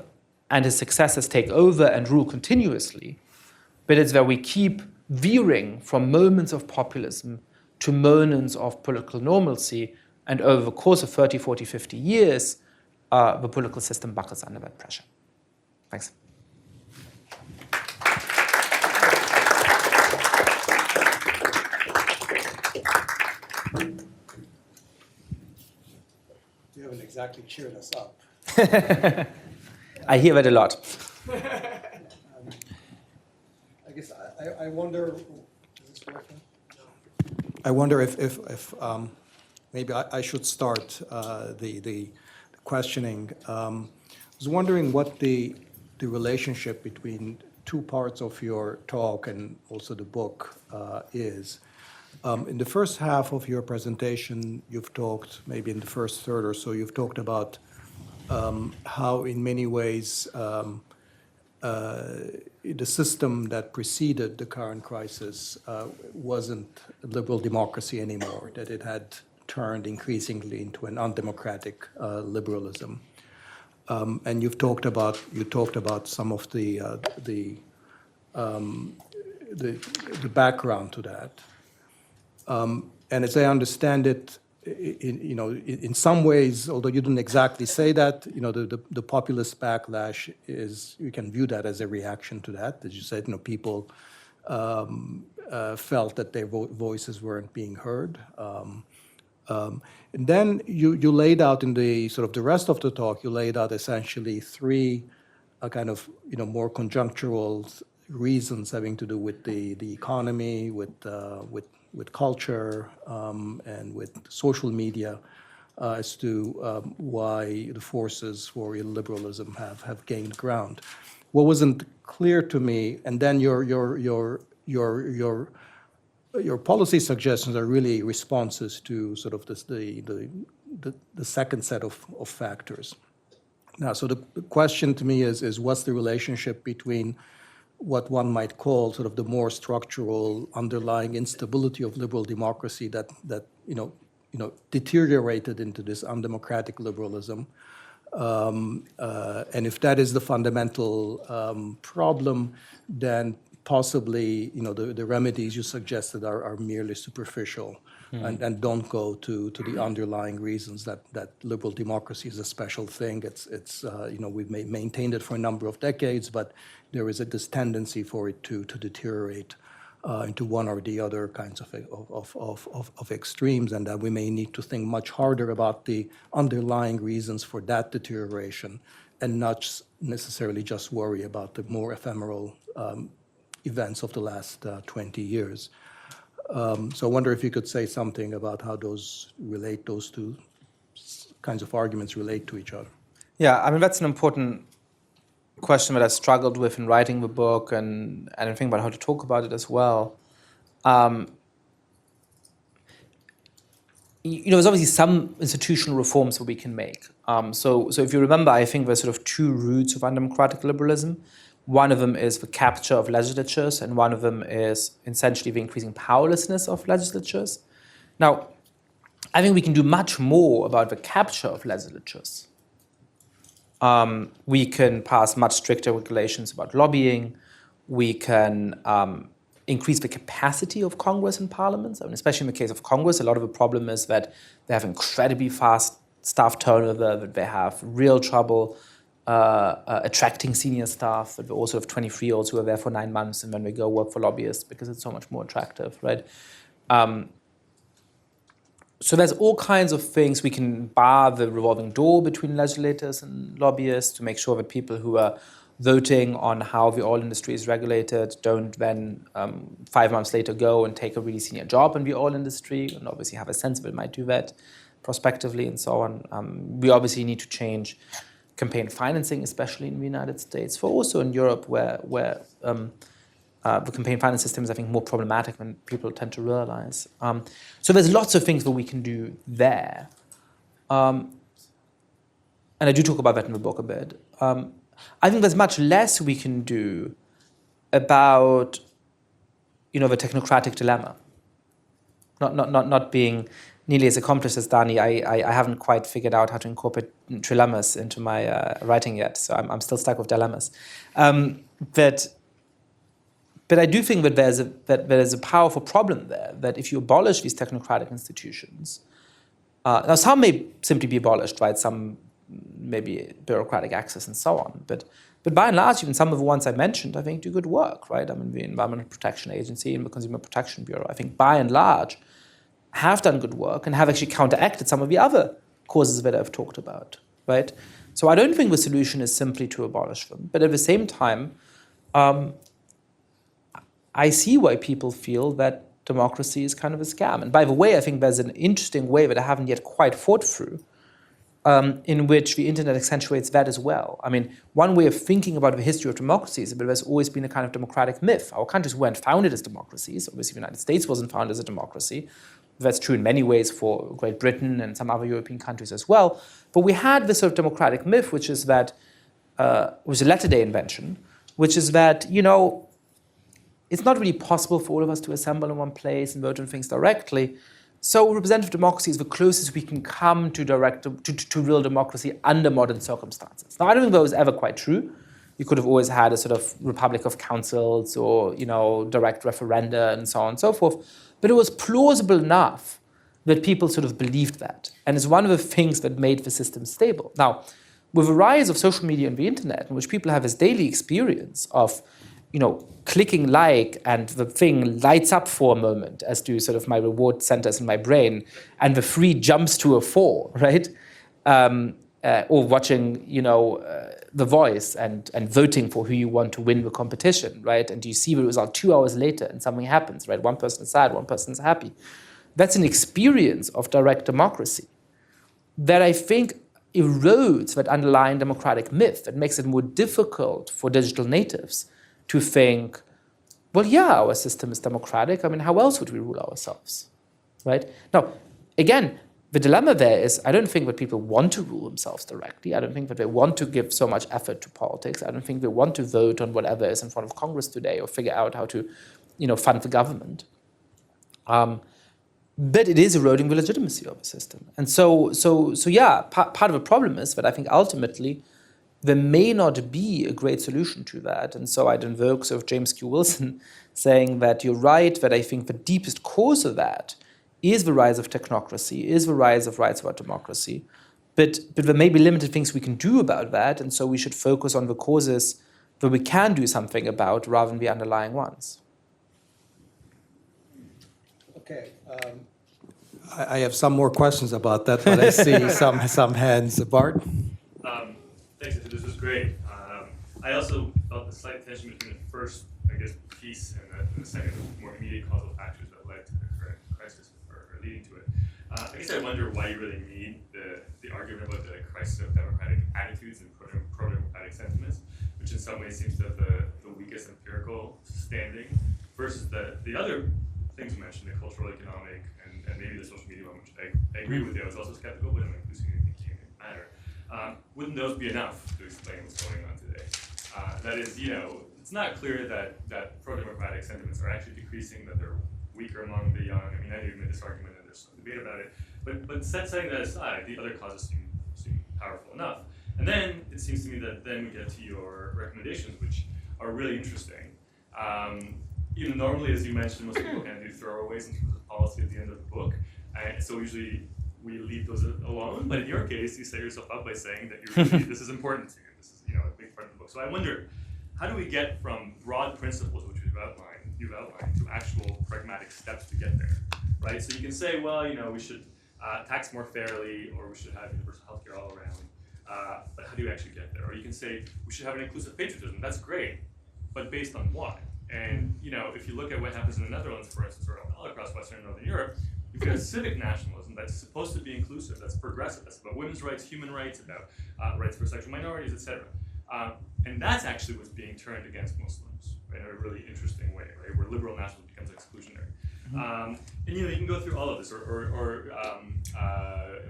and his successors take over and rule continuously, but it's that we keep veering from moments of populism to moments of political normalcy, and over the course of 30, 40, 50 years, the political system buckles under that pressure. Thanks. You haven't exactly cheered us up. I hear that a lot. I guess I wonder, is this working? I wonder if maybe I should start the questioning. I was wondering what the relationship between two parts of your talk and also the book is. In the first half of your presentation, you've talked, maybe in the first third or so, you've talked about how in many ways the system that preceded the current crisis wasn't a liberal democracy anymore, that it had turned increasingly into an undemocratic liberalism. And you talked about some of the background to that. And as I understand it, in some ways, although you didn't exactly say that, the populist backlash is, you can view that as a reaction to that. As you said, people felt that their voices weren't being heard. And then you laid out in the sort of the rest of the talk, you laid out essentially three kind of more conjunctural reasons having to do with the economy, with culture, and with social media as to why the forces for illiberalism have gained ground. What wasn't clear to me, and then your policy suggestions are really responses to sort of the second set of factors. Now, so the question to me is what's the relationship between what one might call sort of the more structural underlying instability of liberal democracy that deteriorated into this undemocratic liberalism, and if that is the fundamental problem, then possibly the remedies you suggested are merely superficial and don't go to the underlying reasons that liberal democracy is a special thing. It's we've maintained it for a number of decades, but there is this tendency for it to deteriorate into one or the other kinds of extremes, and that we may need to think much harder about the underlying reasons for that deterioration, and not necessarily just worry about the more ephemeral events of the last 20 years. So I wonder if you could say something about how those two kinds of arguments relate to each other. Yeah, I mean, that's an important question that I struggled with in writing the book, and I think about how to talk about it as well. There's obviously some institutional reforms that we can make. So if you remember, I think there's sort of two roots of undemocratic liberalism. One of them is the capture of legislatures, and one of them is essentially the increasing powerlessness of legislatures. Now, I think we can do much more about the capture of legislatures. We can pass much stricter regulations about lobbying. We can increase the capacity of Congress and parliaments. I mean, especially in the case of Congress, a lot of the problem is that they have incredibly fast staff turnover, that they have real trouble attracting senior staff, but we also have 23-year-olds who are there for 9 months and then they go work for lobbyists because it's so much more attractive, right? So there's all kinds of things. We can bar the revolving door between legislators and lobbyists to make sure that people who are voting on how the oil industry is regulated don't then 5 months later go and take a really senior job in the oil industry, and obviously have a sense that it might do that prospectively and so on. We obviously need to change campaign financing, especially in the United States, for also in Europe, where the campaign finance system is, I think, more problematic than people tend to realize. So there's lots of things that we can do there. And I do talk about that in the book a bit. I think there's much less we can do about, the technocratic dilemma. Not being nearly as accomplished as Dani, I haven't quite figured out how to incorporate trilemmas into my writing yet, so I'm still stuck with dilemmas. But I do think that there's a powerful problem there, that if you abolish these technocratic institutions, now some may simply be abolished, right? Some maybe bureaucratic access and so on, but by and large, even some of the ones I mentioned, I think do good work, right? I mean, the Environmental Protection Agency and the Consumer Protection Bureau, I think by and large, have done good work and have actually counteracted some of the other causes that I've talked about, right? So I don't think the solution is simply to abolish them. But at the same time, I see why people feel that democracy is kind of a scam. And by the way, I think there's an interesting way that I haven't yet quite thought through, in which the internet accentuates that as well. I mean, one way of thinking about the history of democracy is that there's always been a kind of democratic myth. Our countries weren't founded as democracies. Obviously, the United States wasn't founded as a democracy. That's true in many ways for Great Britain and some other European countries as well. But we had this sort of democratic myth, which is that, was a latter-day invention, which is that, it's not really possible for all of us to assemble in one place and vote on things directly. So representative democracy is the closest we can come to real democracy under modern circumstances. Now, I don't think that was ever quite true. You could have always had a sort of republic of councils or, direct referenda and so on and so forth. But it was plausible enough that people sort of believed that. And it's one of the things that made the system stable. Now, with the rise of social media and the internet, in which people have this daily experience of, clicking like and the thing lights up for a moment, as do sort of my reward centers in my brain, and the 3 jumps to a 4, right? Or watching, The Voice and voting for who you want to win the competition, right? And you see the result 2 hours later and something happens, right? One person is sad, one person is happy. That's an experience of direct democracy that I think erodes that underlying democratic myth, that makes it more difficult for digital natives to think, well, yeah, our system is democratic. I mean, how else would we rule ourselves, right? Now, again, the dilemma there is I don't think that people want to rule themselves directly. I don't think that they want to give so much effort to politics. I don't think they want to vote on whatever is in front of Congress today or figure out how to, fund the government. But it is eroding the legitimacy of the system. And so yeah, part of the problem is that I think ultimately there may not be a great solution to that. And so I'd invoke sort of James Q. Wilson saying that you're right, that I think the deepest cause of that is the rise of technocracy, is the rise of rights about democracy. But there may be limited things we can do about that, and so we should focus on the causes that we can do something about rather than the underlying ones. Okay. I have some more questions about that, but I see some hands. Bart? Thanks, this was great. I also felt the slight tension between the first, piece and the second, more immediate causal factors that led to the current crisis or leading to it. I wonder why you really need the argument about the crisis of democratic attitudes and pro-democratic sentiments, which in some ways seems to have the weakest empirical standing, versus the other things you mentioned, the cultural, economic, and maybe the social media one, which I agree with you. I was also skeptical, but I'm including it became a matter. Wouldn't those be enough to explain what's going on today? That is, it's not clear that pro-democratic sentiments are actually decreasing, that they're weaker among the young. I mean, I know you made this argument and there's some debate about it, but setting that aside, the other causes seem powerful enough. And then it seems to me that then we get to your recommendations, which are really interesting. Normally, as you mentioned, most people can do throwaways in terms of policy at the end of the book, and so usually we leave those alone. But in your case, you set yourself up by saying that this is important to you. This is a big part of the book. So I wonder, how do we get from broad principles, which you've outlined, to actual pragmatic steps to get there, right? So you can say, well, we should tax more fairly, or we should have universal healthcare all around. But how do you actually get there? Or you can say we should have an inclusive patriotism. That's great, but based on what? And if you look at what happens in the Netherlands, for instance, or all across Western and Northern Europe, You've got a civic nationalism that's supposed to be inclusive, that's progressive, that's about women's rights, human rights, about rights for sexual minorities, etc. And that's actually what's being turned against Muslims, right, in a really interesting way, right, where liberal nationalism becomes exclusionary. And you can go through all of this, or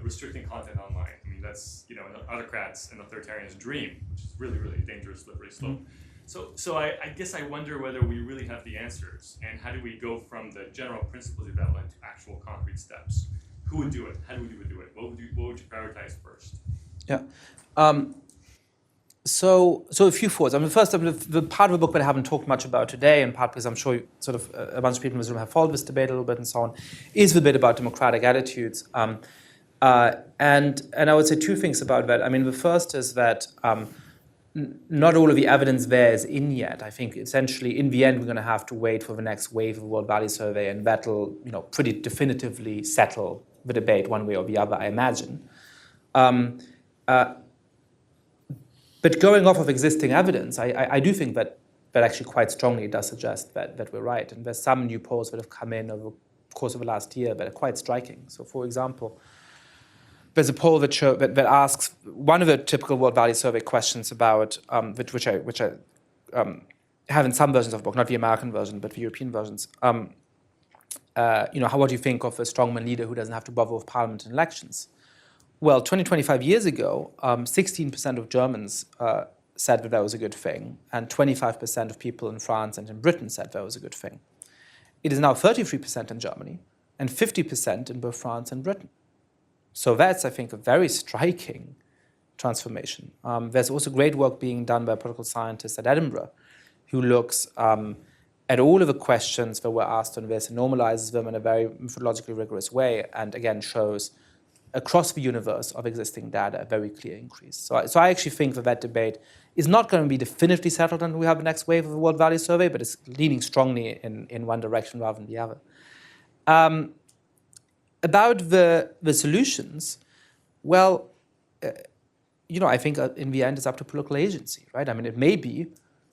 restricting content online. I mean, that's an autocrat's and authoritarian's dream, which is really, really dangerous, slippery slope. So I guess I wonder whether we really have the answers, and how do we go from the general principles you've outlined to actual concrete steps? Who would do it? How would you do it? What would you prioritize first? Yeah. So a few thoughts. I mean, first, the part of the book that I haven't talked much about today, in part because I'm sure sort of a bunch of people in this room have followed this debate a little bit and so on, is the bit about democratic attitudes. And I would say two things about that. I mean, the first is that not all of the evidence there is in yet. I think essentially, in the end, we're going to have to wait for the next wave of the World Value Survey, and that'll pretty definitively settle the debate one way or the other, I imagine. But going off of existing evidence, I do think that actually quite strongly does suggest that we're right. And there's some new polls that have come in over the course of the last year that are quite striking. So, for example, there's a poll that asks one of the typical World Value Survey questions about which I have in some versions of the book, not the American version, but the European versions. What do you think of a strongman leader who doesn't have to bother with parliament and elections? Well, 25 years ago, 16% of Germans said that was a good thing, and 25% of people in France and in Britain said that was a good thing. It is now 33% in Germany and 50% in both France and Britain. So that's, I think, a very striking transformation. There's also great work being done by political scientists at Edinburgh who looks at all of the questions that were asked on this and normalizes them in a very methodologically rigorous way, and again shows across the universe of existing data a very clear increase. So I actually think that debate is not going to be definitively settled until we have the next wave of the World Value Survey, but it's leaning strongly in one direction rather than the other. About the solutions, well, I think in the end it's up to political agency, right? I mean, it may be,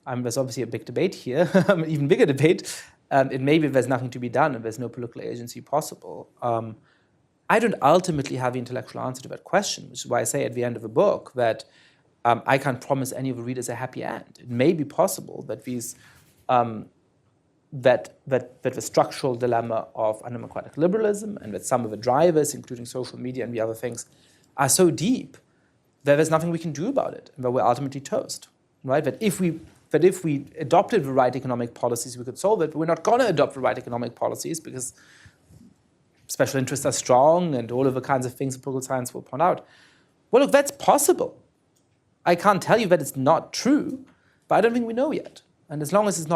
there's obviously a big debate here, an even bigger debate. It may be there's nothing to be done and there's no political agency possible. I don't ultimately have the intellectual answer to that question, which is why I say at the end of the book that I can't promise any of the readers a happy end. It may be possible that these that the structural dilemma of undemocratic liberalism and that some of the drivers, including social media and the other things, are so deep that there's nothing we can do about it, and that we're ultimately toast, right? That if we adopted the right economic policies, we could solve it, but we're not going to adopt the right economic policies because special interests are strong and all of the kinds of things political science will point out. Well, look, that's possible. I can't tell you that it's not true, but I don't think we know yet. And as long as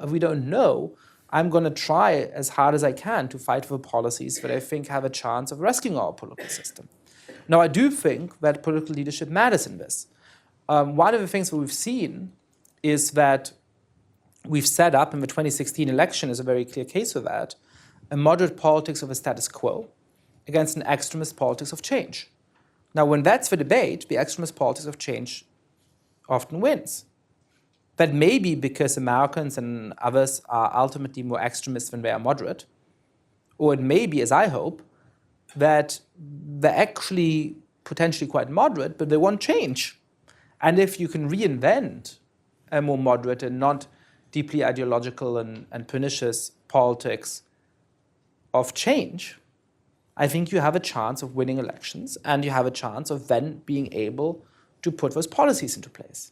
we don't know, I'm going to try as hard as I can to fight for policies that I think have a chance of rescuing our political system. Now, I do think that political leadership matters in this. One of the things that we've seen is that we've set up, in the 2016 election is a very clear case for that, a moderate politics of a status quo against an extremist politics of change. Now, when that's the debate, the extremist politics of change often wins. That may be because Americans and others are ultimately more extremist than they are moderate, or it may be, as I hope, that they're actually potentially quite moderate, but they want change. And if you can reinvent a more moderate and not deeply ideological and pernicious politics of change, I think you have a chance of winning elections, and you have a chance of then being able to put those policies into place.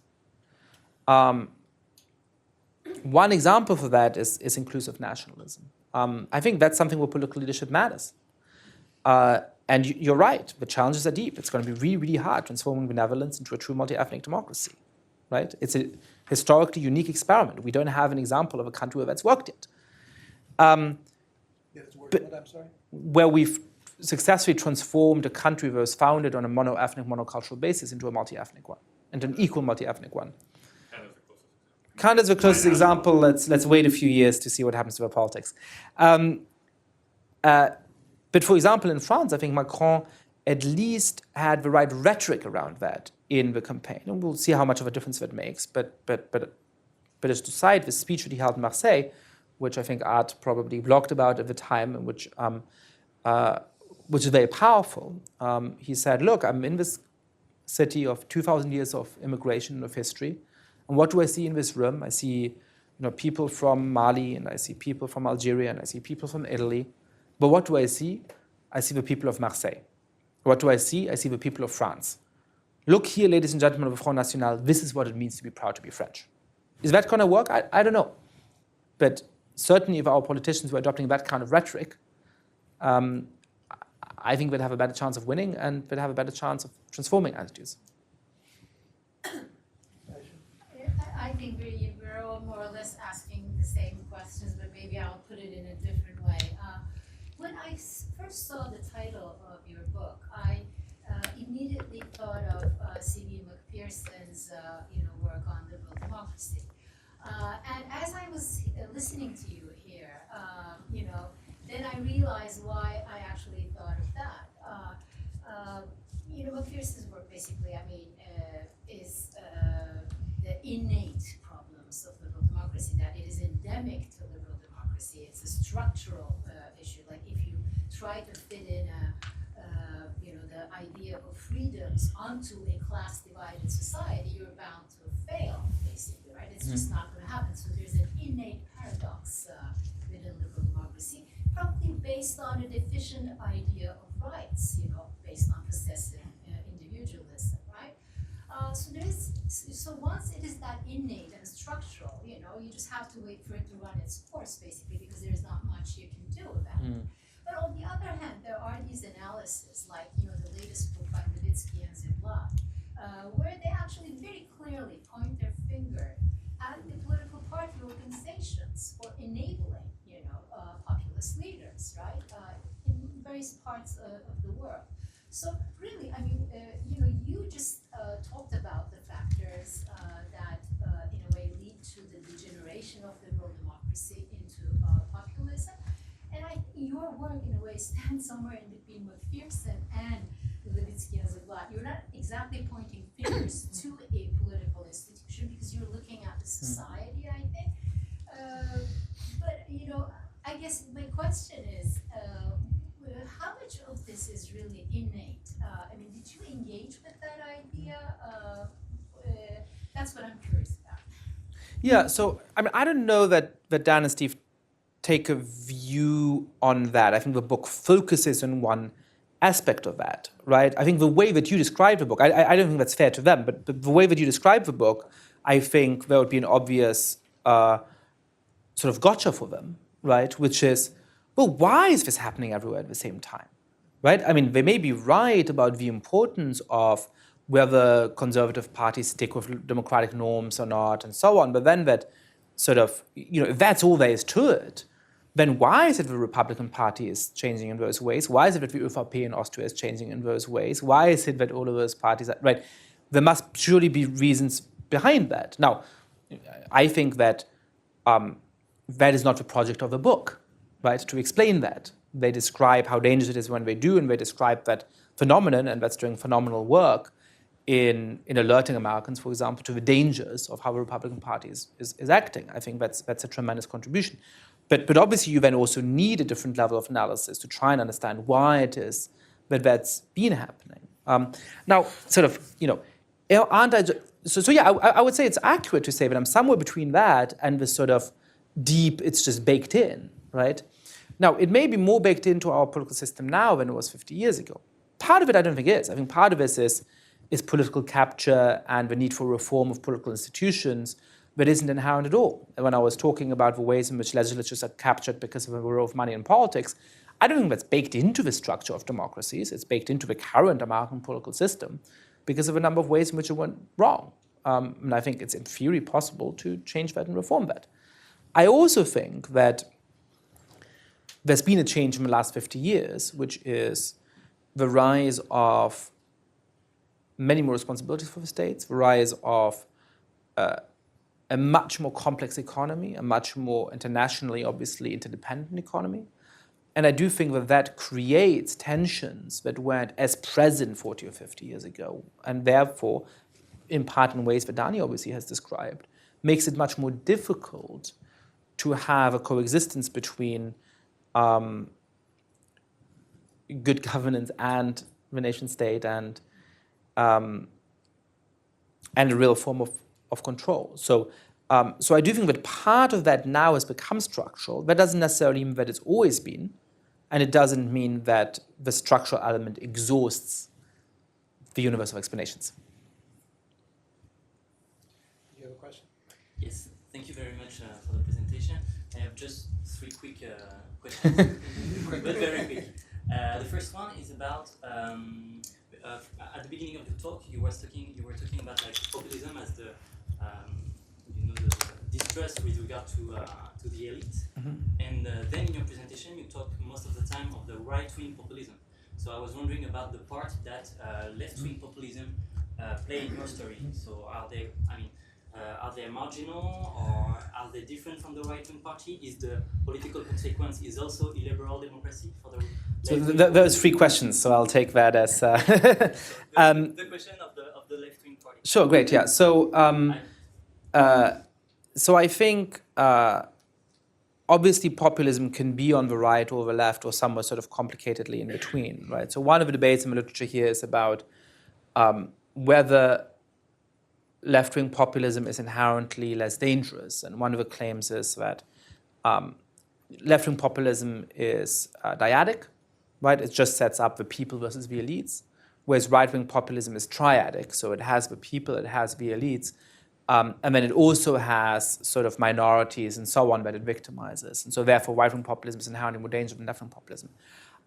One example for that is inclusive nationalism. I think that's something where political leadership matters. And you're right, the challenges are deep. It's going to be really, really hard transforming the Netherlands into a true multi-ethnic democracy, right? It's a historically unique experiment. We don't have an example of a country where that's worked yet. Where we've successfully transformed a country that was founded on a mono-ethnic, monocultural basis into a multi-ethnic one, and an equal multi-ethnic one. Canada's the closest example. Let's wait a few years to see what happens to our politics. But for example, in France, I think Macron at least had the right rhetoric around that in the campaign. And we'll see how much of a difference that makes. But as to cite the speech that he held in Marseille, which I think Art probably blogged about at the time, in which which is very powerful. He said, look, I'm in this city of 2,000 years of immigration and of history. And what do I see in this room? I see people from Mali, and I see people from Algeria, and I see people from Italy. But what do I see? I see the people of Marseille. What do I see? I see the people of France. Look here, ladies and gentlemen of the Front National, this is what it means to be proud to be French. Is that going to work? I don't know. But certainly if our politicians were adopting that kind of rhetoric, I think we'd have a better chance of winning and we'd have a better chance of transforming attitudes. I think we're all more or less asking the same questions, but maybe I'll put it in a different way. When I first saw the title of your book, I immediately thought of C.B. McPherson's work on liberal democracy. And as I was listening to you here, then I realized why I actually thought of that. McPherson's work basically, is the innate problems of liberal democracy, that it is endemic to liberal democracy. It's a structural issue. Like if you try to fit in the idea of freedoms onto a class-divided society, you're bound to fail, basically, right? It's just not going to happen. So there's an innate paradox within liberal democracy, probably based on a deficient idea of rights, based on possessive individualism, right? So once it is that innate and structural, you just have to wait for it to run its course, basically, because there's not much you can do about it. But on the other hand, there are these analyses, like the latest book by Levitsky and Ziblatt, where they actually very clearly point their finger at the political party organizations for enabling, populist leaders, right, in various parts of the world. So really, you just talked about the factors that, in a way, lead to the degeneration of liberal democracy into populism. And I think your work, in a way, stands somewhere in between McPherson and Levitsky and Ziblatt. You're not exactly pointing fingers to a political institution because you're looking at the society, I think. But I guess my question is, how much of this is really innate? Did you engage with that idea? That's what I'm curious about. Yeah, so I don't know that Dan and Steve take a view on that. I think the book focuses on one aspect of that, right? I think the way that you describe the book, I don't think that's fair to them, but the way that you describe the book, I think there would be an obvious sort of gotcha for them, right? Which is, well, why is this happening everywhere at the same time, right? They may be right about the importance of whether conservative parties stick with democratic norms or not and so on, but then that sort of, if that's all there is to it, then why is it the Republican Party is changing in those ways? Why is it that the ÖVP in Austria is changing in those ways? Why is it that all of those parties are, right? There must surely be reasons behind that. Now, I think that that is not the project of the book, right, to explain that. They describe how dangerous it is when they do, and they describe that phenomenon, and that's doing phenomenal work in alerting Americans, for example, to the dangers of how the Republican Party is acting. I think that's a tremendous contribution. But obviously you then also need a different level of analysis to try and understand why it is that that's been happening. Now, sort of, I would say it's accurate to say that I'm somewhere between that and the sort of deep, it's just baked in, right? Now, it may be more baked into our political system now than it was 50 years ago. Part of it I don't think is. I think part of this is political capture and the need for reform of political institutions that isn't inherent at all. And when I was talking about the ways in which legislatures are captured because of the role of money in politics, I don't think that's baked into the structure of democracies. It's baked into the current American political system because of a number of ways in which it went wrong. And I think it's in theory possible to change that and reform that. I also think that there's been a change in the last 50 years, which is the rise of many more responsibilities for the states, the rise of a much more complex economy, a much more internationally, obviously, interdependent economy. And I do think that creates tensions that weren't as present 40 or 50 years ago. And therefore, in part in ways that Dani obviously has described, makes it much more difficult to have a coexistence between good governance and the nation state and a real form of control. So I do think that part of that now has become structural. That doesn't necessarily mean that it's always been, and it doesn't mean that the structural element exhausts the universe of explanations. You have a question? Yes, thank you very much for the presentation. I have just 3 quick questions, but very quick. The first one is about at the beginning of the talk you were talking about like populism as the the distrust with regard to the elite, and then in your presentation you talk most of the time of the right-wing populism. So I was wondering about the part that left-wing populism play in your story. So are they marginal, or are they different from the right-wing party? Is the political consequence is also illiberal democracy for the So those 3 questions, so I'll take that as... the question of the left-wing party. Sure, great, yeah. So I think obviously populism can be on the right or the left or somewhere sort of complicatedly in between, right? So one of the debates in the literature here is about whether left-wing populism is inherently less dangerous. And one of the claims is that left-wing populism is dyadic, right? It just sets up the people versus the elites, whereas right-wing populism is triadic. So it has the people, it has the elites, and then it also has sort of minorities and so on that it victimizes. And so therefore right-wing populism is inherently more dangerous than left-wing populism.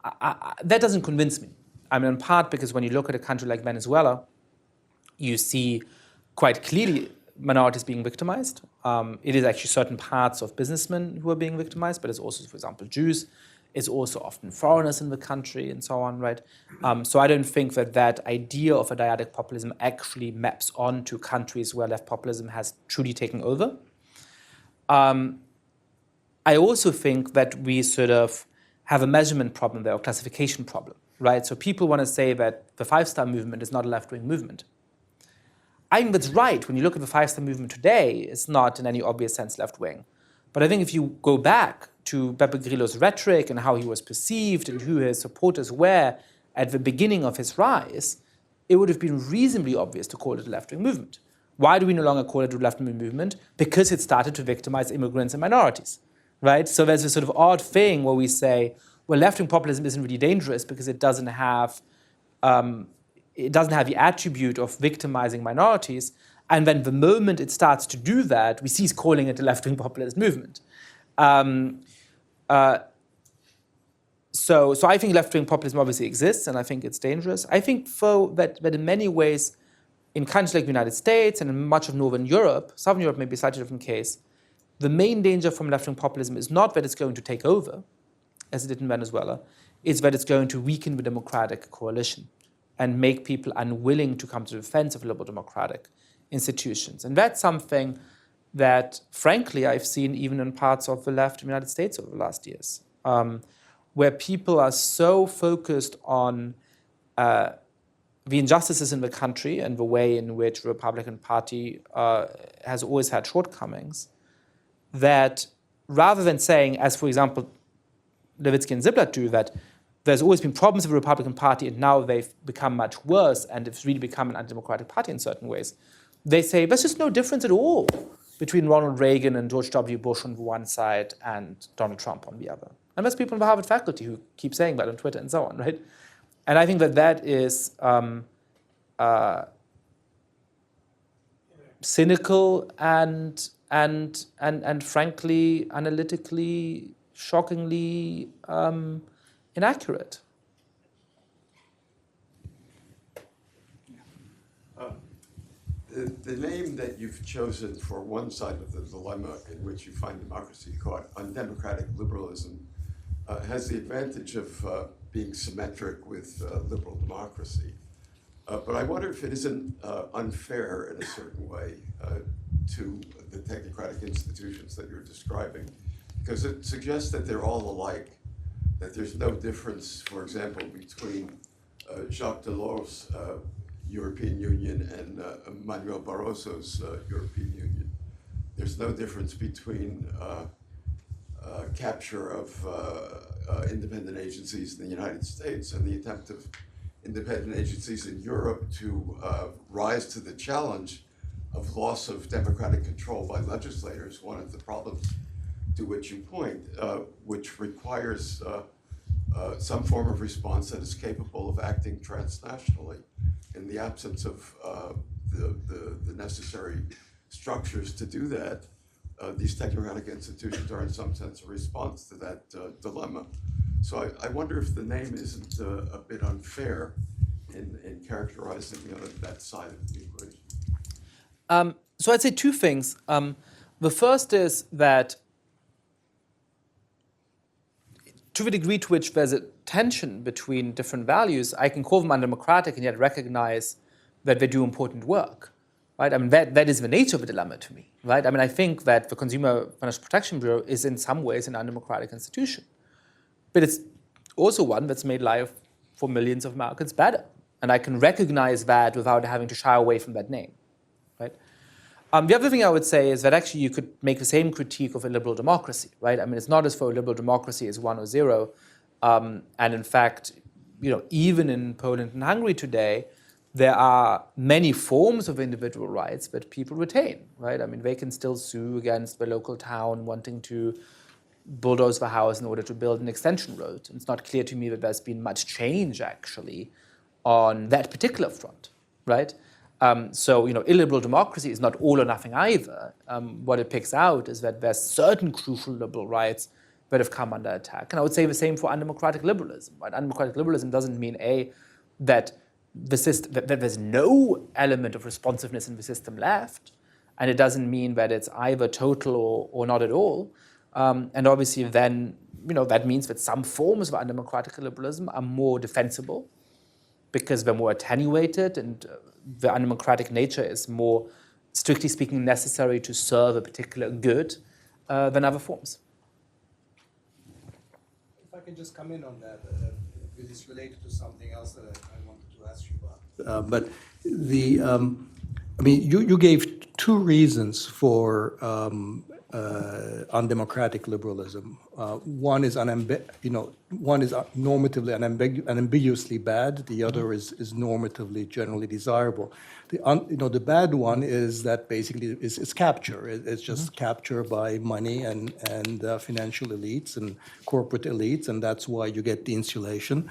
That doesn't convince me. I mean, in part because when you look at a country like Venezuela, you see quite clearly minorities being victimized. It is actually certain parts of businessmen who are being victimized, but it's also, for example, Jews. It's also often foreigners in the country and so on, right? So I don't think that idea of a dyadic populism actually maps onto countries where left populism has truly taken over. I also think that we sort of have a measurement problem there, or classification problem, right? So people want to say that the 5-star movement is not a left-wing movement. I think that's right. When you look at the 5-star movement today, it's not in any obvious sense left-wing. But I think if you go back to Beppe Grillo's rhetoric and how he was perceived and who his supporters were at the beginning of his rise, it would have been reasonably obvious to call it a left-wing movement. Why do we no longer call it a left-wing movement? Because it started to victimize immigrants and minorities, right? So there's this sort of odd thing where we say, well, left-wing populism isn't really dangerous because it doesn't have the attribute of victimizing minorities. And then the moment it starts to do that, we cease calling it a left-wing populist movement. So I think left-wing populism obviously exists, and I think it's dangerous. I think, though, that in many ways, in countries like the United States and in much of Northern Europe, Southern Europe may be a slightly different case, the main danger from left-wing populism is not that it's going to take over, as it did in Venezuela, it's that it's going to weaken the democratic coalition and make people unwilling to come to the defense of liberal democratic institutions. And that's something that, frankly, I've seen even in parts of the left in the United States over the last years, where people are so focused on the injustices in the country and the way in which the Republican Party has always had shortcomings, that rather than saying, as for example, Levitsky and Ziblatt do, that there's always been problems with the Republican Party and now they've become much worse and it's really become an undemocratic party in certain ways, they say there's just no difference at all between Ronald Reagan and George W. Bush on the one side and Donald Trump on the other. And there's people in the Harvard faculty who keep saying that on Twitter and so on, right? And I think that is cynical and frankly, analytically, shockingly inaccurate. The name that you've chosen for one side of the dilemma in which you find democracy caught, undemocratic liberalism, has the advantage of being symmetric with liberal democracy. But I wonder if it isn't unfair in a certain way to the technocratic institutions that you're describing, because it suggests that they're all alike, that there's no difference, for example, between Jacques Delors' European Union and Manuel Barroso's European Union. There's no difference between capture of independent agencies in the United States and the attempt of independent agencies in Europe to rise to the challenge of loss of democratic control by legislators, one of the problems to which you point, which requires some form of response that is capable of acting transnationally. In the absence of the necessary structures to do that, these technocratic institutions are in some sense a response to that dilemma. So I wonder if the name isn't a bit unfair in characterizing that side of the equation. So I'd say two things. The first is that to the degree to which there's a tension between different values, I can call them undemocratic and yet recognize that they do important work, right? I mean, that is the nature of the dilemma to me, right? I mean, I think that the Consumer Financial Protection Bureau is in some ways an undemocratic institution, but it's also one that's made life for millions of Americans better. And I can recognize that without having to shy away from that name, right? The other thing I would say is that actually you could make the same critique of a liberal democracy, right? I mean, it's not as though a liberal democracy is 1 or 0. And in fact, even in Poland and Hungary today, there are many forms of individual rights that people retain, right? I mean, they can still sue against the local town wanting to bulldoze the house in order to build an extension road. And it's not clear to me that there's been much change, actually, on that particular front, right? So, illiberal democracy is not all or nothing either. What it picks out is that there's certain crucial liberal rights that have come under attack. And I would say the same for undemocratic liberalism, right? Undemocratic liberalism doesn't mean, that that there's no element of responsiveness in the system left, and it doesn't mean that it's either total or not at all. And obviously then, that means that some forms of undemocratic liberalism are more defensible because they're more attenuated and the undemocratic nature is more, strictly speaking, necessary to serve a particular good than other forms. If I can just come in on that, because it's related to something else that I wanted to ask you about. But you gave two reasons for undemocratic liberalism. One is normatively unambiguously bad. The other is normatively generally desirable. The bad one is that basically it's capture. It's just capture by money and financial elites and corporate elites, and that's why you get the insulation.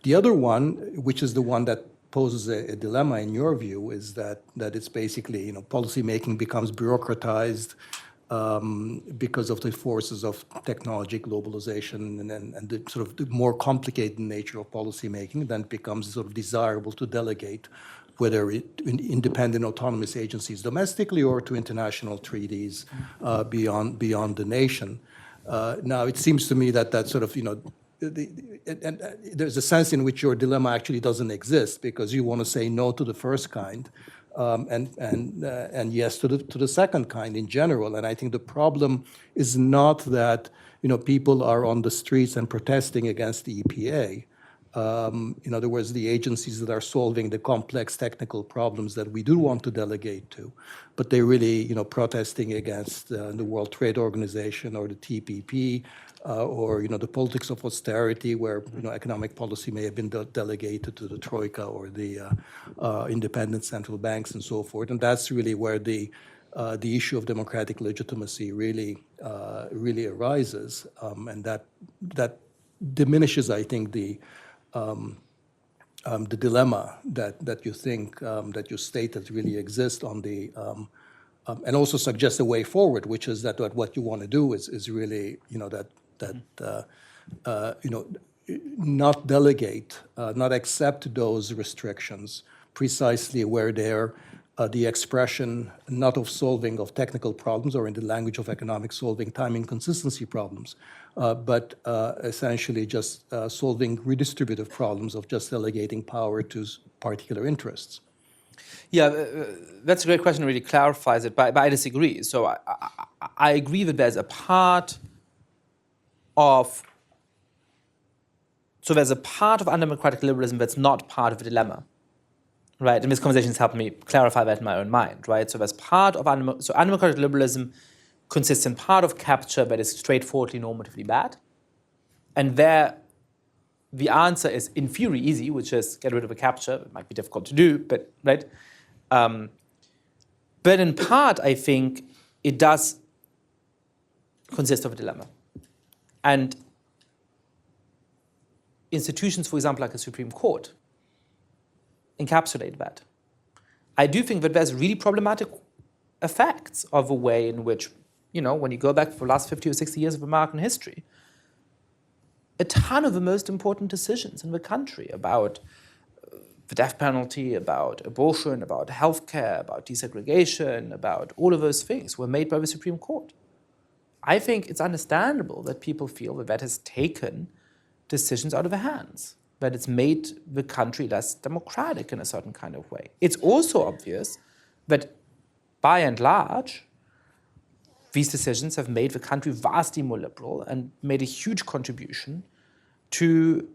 The other one, which is the one that poses a dilemma in your view, is that it's basically policymaking becomes bureaucratized. Because of the forces of technology, globalization, and the sort of the more complicated nature of policymaking, then it becomes sort of desirable to delegate, whether independent autonomous agencies domestically or to international treaties beyond the nation. Now, it seems to me that sort of, and there's a sense in which your dilemma actually doesn't exist because you want to say no to the first kind. And yes to the second kind in general. And I think the problem is not that people are on the streets and protesting against the EPA. In other words, the agencies that are solving the complex technical problems that we do want to delegate to, but they're really protesting against the World Trade Organization or the TPP. Or the politics of austerity, where economic policy may have been delegated to the troika or the independent central banks and so forth, and that's really where the issue of democratic legitimacy really arises, and that diminishes, I think, the dilemma that you think that you state that really exists on the. And also suggests a way forward, which is that what you want to do is really not delegate, not accept those restrictions precisely where they're the expression not of solving of technical problems or in the language of economics solving time inconsistency problems, but essentially just solving redistributive problems of just delegating power to particular interests. Yeah, that's a great question. It really clarifies it, but I disagree. So I agree that there's a part of undemocratic liberalism that's not part of the dilemma, right? And this conversation has helped me clarify that in my own mind, right? So there's part of undemocratic liberalism consists in part of capture that is straightforwardly normatively bad, And there, the answer is in theory easy, which is get rid of a capture. It might be difficult to do, but right. But in part, I think it does consist of a dilemma. And institutions, for example, like a Supreme Court, encapsulate that. I do think that there's really problematic effects of a way in which, when you go back for the last 50 or 60 years of American history, a ton of the most important decisions in the country about the death penalty, about abortion, about healthcare, about desegregation, about all of those things were made by the Supreme Court. I think it's understandable that people feel that that has taken decisions out of their hands, that it's made the country less democratic in a certain kind of way. It's also obvious that, by and large, these decisions have made the country vastly more liberal and made a huge contribution to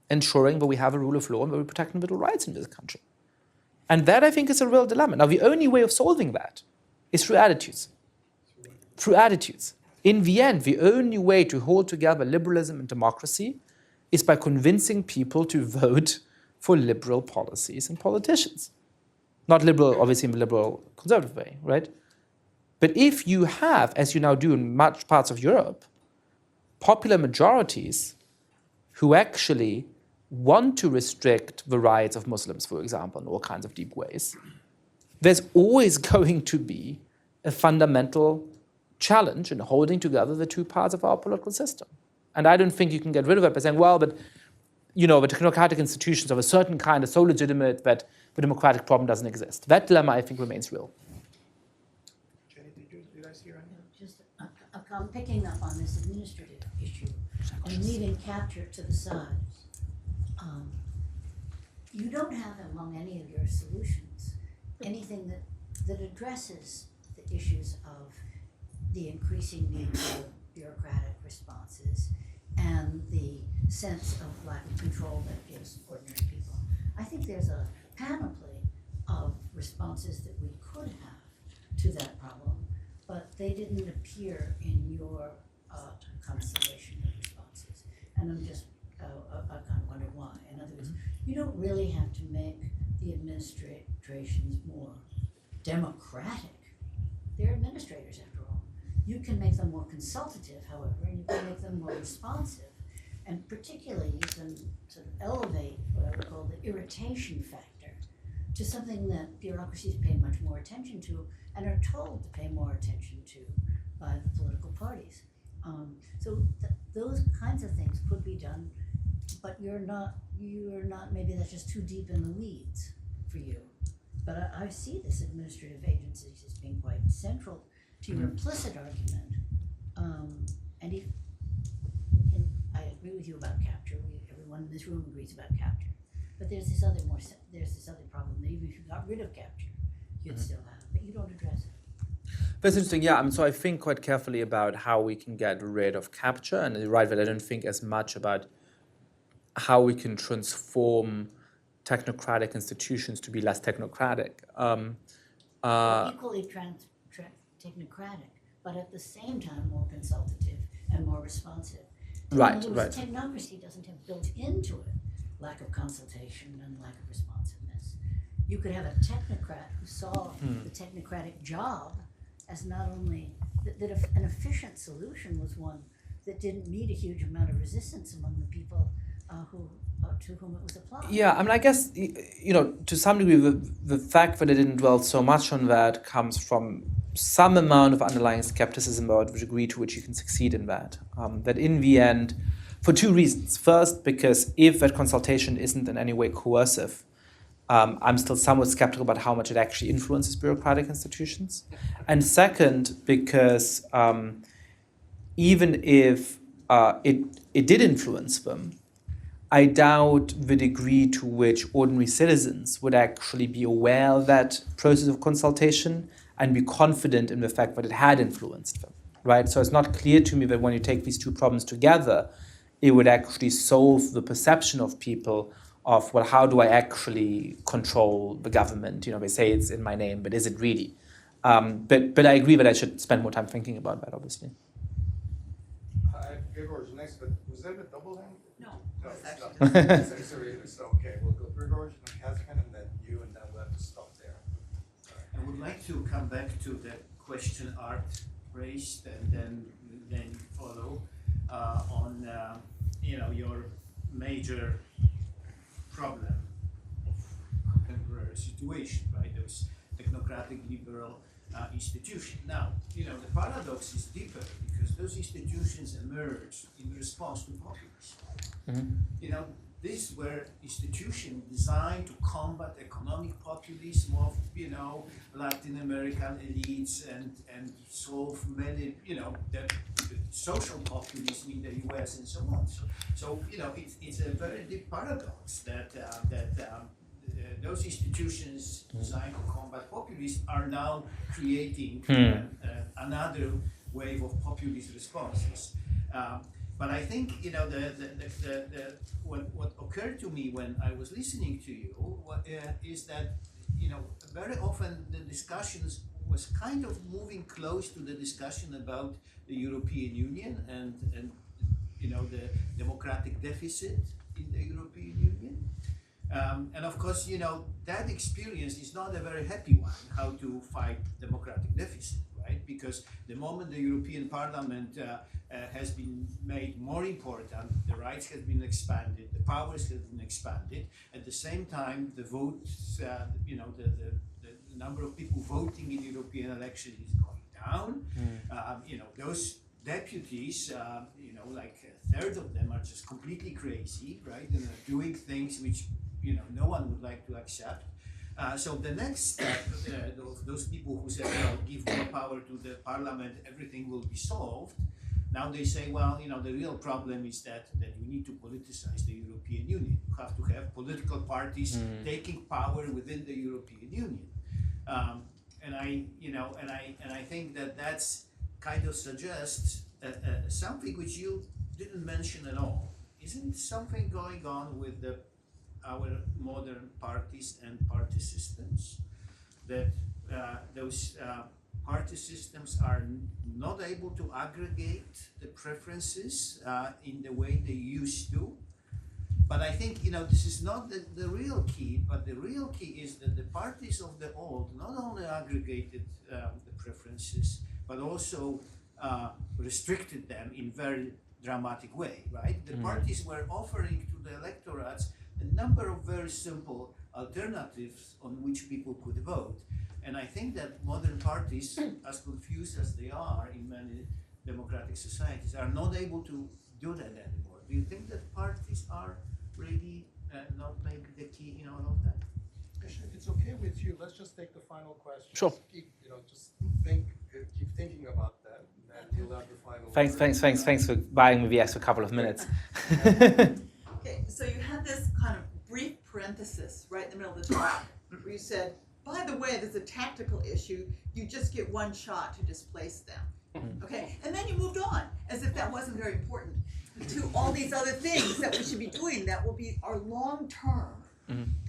ensuring that we have a rule of law and that we protect individual rights in this country. And that, I think, is a real dilemma. Now, the only way of solving that is through attitudes. Through attitudes. In the end, the only way to hold together liberalism and democracy is by convincing people to vote for liberal policies and politicians. Not liberal, obviously, in the liberal conservative way, right? But if you have, as you now do in much parts of Europe, popular majorities who actually want to restrict the rights of Muslims, for example, in all kinds of deep ways, there's always going to be a fundamental challenge in holding together the two parts of our political system. And I don't think you can get rid of it by saying, well, but the technocratic institutions of a certain kind are so legitimate that the democratic problem doesn't exist. That dilemma, I think, remains real. Just I'm picking up on this administrative issue and leaving capture to the side. You don't have among any of your solutions anything that addresses the issues of the increasing need for bureaucratic responses and the sense of lack of control that gives ordinary people. I think there's a panoply of responses that we could have to that problem, but they didn't appear in your constellation of responses. And I'm just I wonder why. In other words, you don't really have to make the administrations more democratic. They're administrators, after all. You can make them more consultative, however, and you can make them more responsive. And particularly, you can sort of elevate what I would call the irritation factor to something that bureaucracies pay much more attention to and are told to pay more attention to by the political parties. Those kinds of things could be done, but you're not, maybe that's just too deep in the weeds for you. But I see this administrative agencies as being quite central to your implicit argument. And I agree with you about capture. Everyone in this room agrees about capture. But there's this other problem that even if you got rid of capture, you'd still have, but you don't address it. That's interesting, yeah. So I think quite carefully about how we can get rid of capture, and you're right that I don't think as much about how we can transform technocratic institutions to be less technocratic. Equally technocratic, but at the same time more consultative and more responsive. Right. Technocracy doesn't have built into it lack of consultation and lack of responsiveness. You could have a technocrat who saw the technocratic job as not only that an efficient solution was one that didn't meet a huge amount of resistance among the people to whom it was applied. Yeah, I guess, to some degree, the fact that I didn't dwell so much on that comes from some amount of underlying skepticism about the degree to which you can succeed in that. That in the end, for two reasons. First, because if that consultation isn't in any way coercive, I'm still somewhat skeptical about how much it actually influences bureaucratic institutions. And second, because even if it did influence them, I doubt the degree to which ordinary citizens would actually be aware of that process of consultation and be confident in the fact that it had influenced them, right? So it's not clear to me that when you take these two problems together, it would actually solve the perception of people of, well, how do I actually control the government? They say it's in my name, but is it really? But I agree that I should spend more time thinking about that, obviously. I Grigor's next, but was that a double hand? No, No, it's it's actually not. just. So, okay, we'll go Grigor, Kazakhan, and then you, and then we'll have to stop there. I would like to come back to the question Art raised and then follow on your major problem of contemporary situation, right? Those technocratic liberal institutions. Now, the paradox is deeper because those institutions emerged in response to populism. These were institutions designed to combat economic populism of, Latin American elites and solve many, the social populism in the US and so on. So it's a very deep paradox that those institutions designed to combat populism are now creating another wave of populist responses. But I think what occurred to me when I was listening to you is that very often the discussions was kind of moving close to the discussion about the European Union and the democratic deficit in the European Union. And of course, that experience is not a very happy one, how to fight democratic deficit, right? Because the moment the European Parliament has been made more important, the rights have been expanded, the powers have been expanded. At the same time, the votes, the number of people voting in European elections is going down. Those deputies, like a third of them are just completely crazy, right? And are doing things which no one would like to accept. So the next step of those people who said, well, give more power to the parliament, everything will be solved. Now they say, well, the real problem is that you need to politicize the European Union. You have to have political parties taking power within the European Union. And I think that that's kind of suggests something which you didn't mention at all. Isn't something going on with our modern parties and party systems, that those party systems are not able to aggregate the preferences in the way they used to? But I think this is not the real key, but the real key is that the parties of the old not only aggregated the preferences, but also restricted them in very dramatic way, right? The parties were offering to the electorates a number of very simple alternatives on which people could vote. And I think that modern parties, as confused as they are in many democratic societies, are not able to do that anymore. Do you think that parties are really not maybe the key in all of that? If it's okay with you, let's just take the final question. Sure. Keep thinking about that, and then you'll have the final word. Thanks for buying me the extra couple of minutes. Okay, so you had this kind of brief parenthesis right in the middle of the talk where you said, by the way, there's a tactical issue, you just get one shot to displace them. Okay, and then you moved on as if that wasn't very important to all these other things that we should be doing that will be our long-term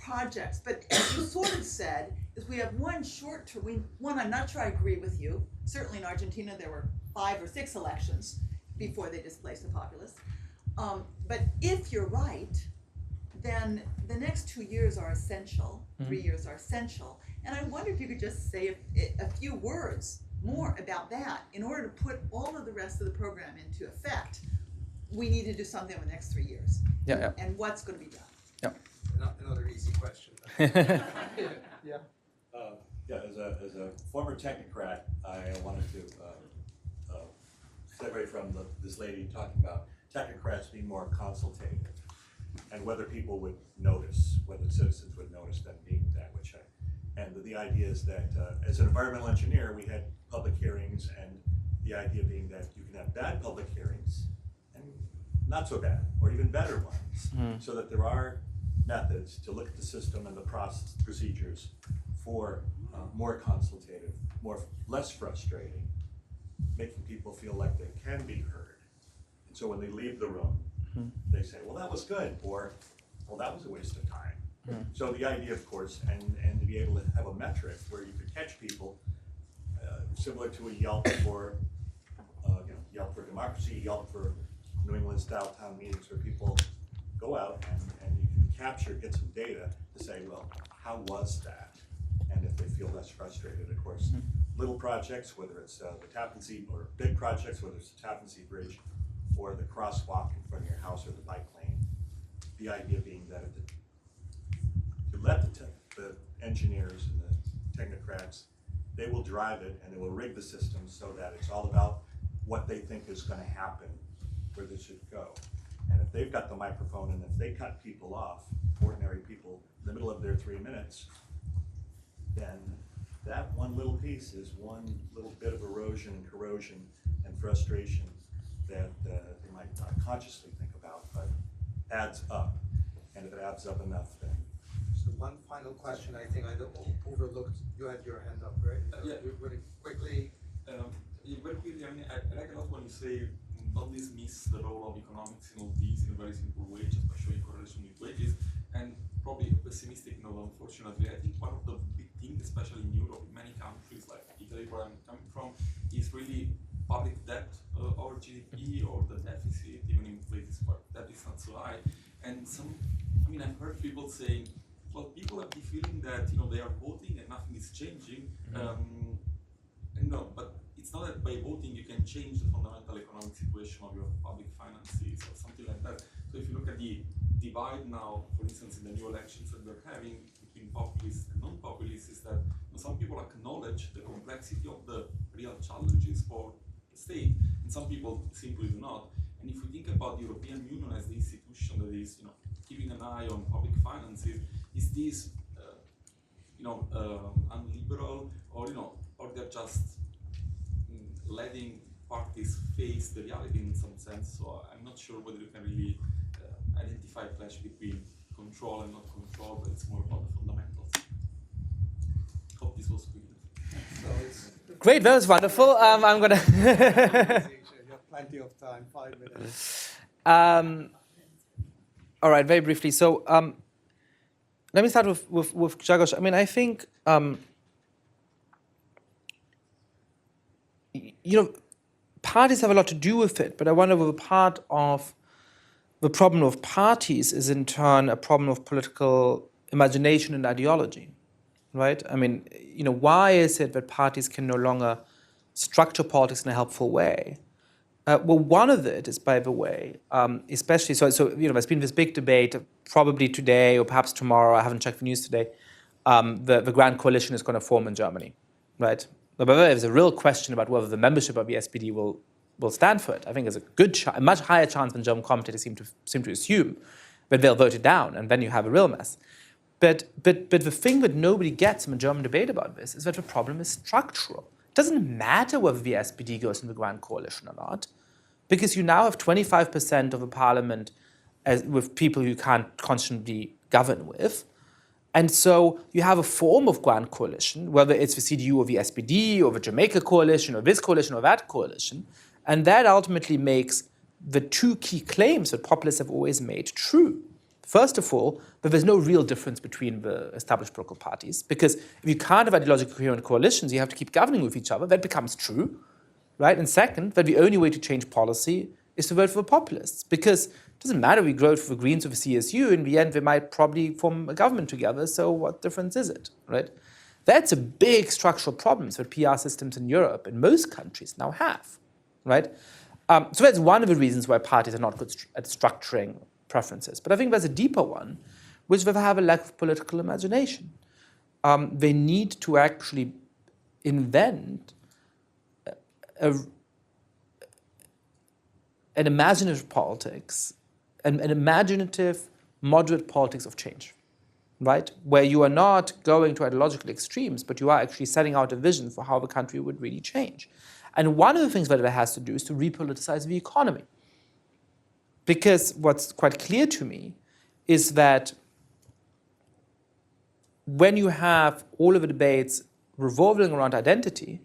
projects. But as you sort of said, is we have one short-term, I'm not sure I agree with you. Certainly in Argentina there were 5 or 6 elections before they displaced the populists. But if you're right, then the next 2 years are essential, 3 years are essential. And I wonder if you could just say a few words more about that. In order to put all of the rest of the program into effect, we need to do something in the next 3 years. Yeah. And what's going to be done? Another easy question. Yeah. As a former technocrat, I wanted to segue from this lady talking about technocrats being more consultative, and whether people would notice, whether citizens would notice them being that, and the idea is that as an environmental engineer, we had public hearings, and the idea being that you can have bad public hearings and not so bad, or even better ones, so that there are methods to look at the system and the procedures for more consultative, less frustrating, making people feel like they can be heard. And so when they leave the room, they say, well, that was good, or, well, that was a waste of time. So the idea, of course, and to be able to have a metric where you could catch people, similar to a Yelp for Yelp for democracy, Yelp for New England-style town meetings where people go out and you can capture, get some data to say, well, how was that? And if they feel less frustrated, of course, little projects, whether it's the Tappan Zee, or big projects, whether it's the Tappan Zee Bridge or the crosswalk in front of your house or the bike lane. The idea being that if you let the engineers and the technocrats, they will drive it and they will rig the system so that it's all about what they think is going to happen, where this should go. And if they've got the microphone and if they cut people off, ordinary people, in the middle of their 3 minutes, then that one little piece is one little bit of erosion and corrosion and frustration that they might not consciously think about, but adds up. And if it adds up enough, then. So one final question, I think I overlooked, you had your hand up, right? Yeah. Really quickly. Very quickly, I mean, I like a lot when you say don't dismiss the role of economics in all these in a very simple way, just by showing correlation with wages. And probably a pessimistic note, unfortunately, I think one of the big things, especially in Europe, in many countries like Italy, where I'm coming from, is really public debt or GDP or the deficit, even in places where that is not so high. And I've heard people saying, well, people have the feeling that they are voting and nothing is changing. No, but it's not that by voting you can change the fundamental economic situation of your public finances or something like that. So if you look at the divide now, for instance, in the new elections that we're having between populists and non-populists, is that some people acknowledge the complexity of the real challenges for the state, and some people simply do not. And if we think about the European Union as the institution that is, keeping an eye on public finances, is this, unliberal, or they're just letting parties face the reality in some sense? So I'm not sure whether you can really identify a clash between control and not control, but it's more about the fundamentals. Hope this was clear. Great, that was wonderful. I'm gonna. You have plenty of time, 5 minutes. All right, very briefly. So let me start with Grzegorz. I mean, I think parties have a lot to do with it, but I wonder whether part of the problem of parties is in turn a problem of political imagination and ideology, right? I mean, why is it that parties can no longer structure politics in a helpful way? Well, one of it is, by the way, especially, so there's been this big debate, probably today or perhaps tomorrow, I haven't checked the news today, the Grand Coalition is going to form in Germany, right? But there's a real question about whether the membership of the SPD will stand for it. I think there's a much higher chance than German commentators seem to assume that they'll vote it down, and then you have a real mess. But the thing that nobody gets in the German debate about this is that the problem is structural. It doesn't matter whether the SPD goes in the Grand Coalition or not, because you now have 25% of the parliament with people you can't constantly govern with. And so you have a form of Grand Coalition, whether it's the CDU or the SPD or the Jamaica coalition or this coalition or that coalition, and that ultimately makes the two key claims that populists have always made true. First of all, that there's no real difference between the established political parties, because if you can't have ideologically coherent coalitions, you have to keep governing with each other. That becomes true, right? And second, that the only way to change policy is to vote for the populists, because it doesn't matter if we vote for the Greens or the CSU, in the end, they might probably form a government together, so what difference is it, right? That's a big structural problem that PR systems in Europe, in most countries, now have, right? So that's one of the reasons why parties are not good at structuring preferences. But I think there's a deeper one, which is that they have a lack of political imagination. They need to actually invent an imaginative politics, an imaginative, moderate politics of change, right? Where you are not going to ideological extremes, but you are actually setting out a vision for how the country would really change. And one of the things that it has to do is to repoliticize the economy. Because what's quite clear to me is that when you have all of the debates revolving around identity,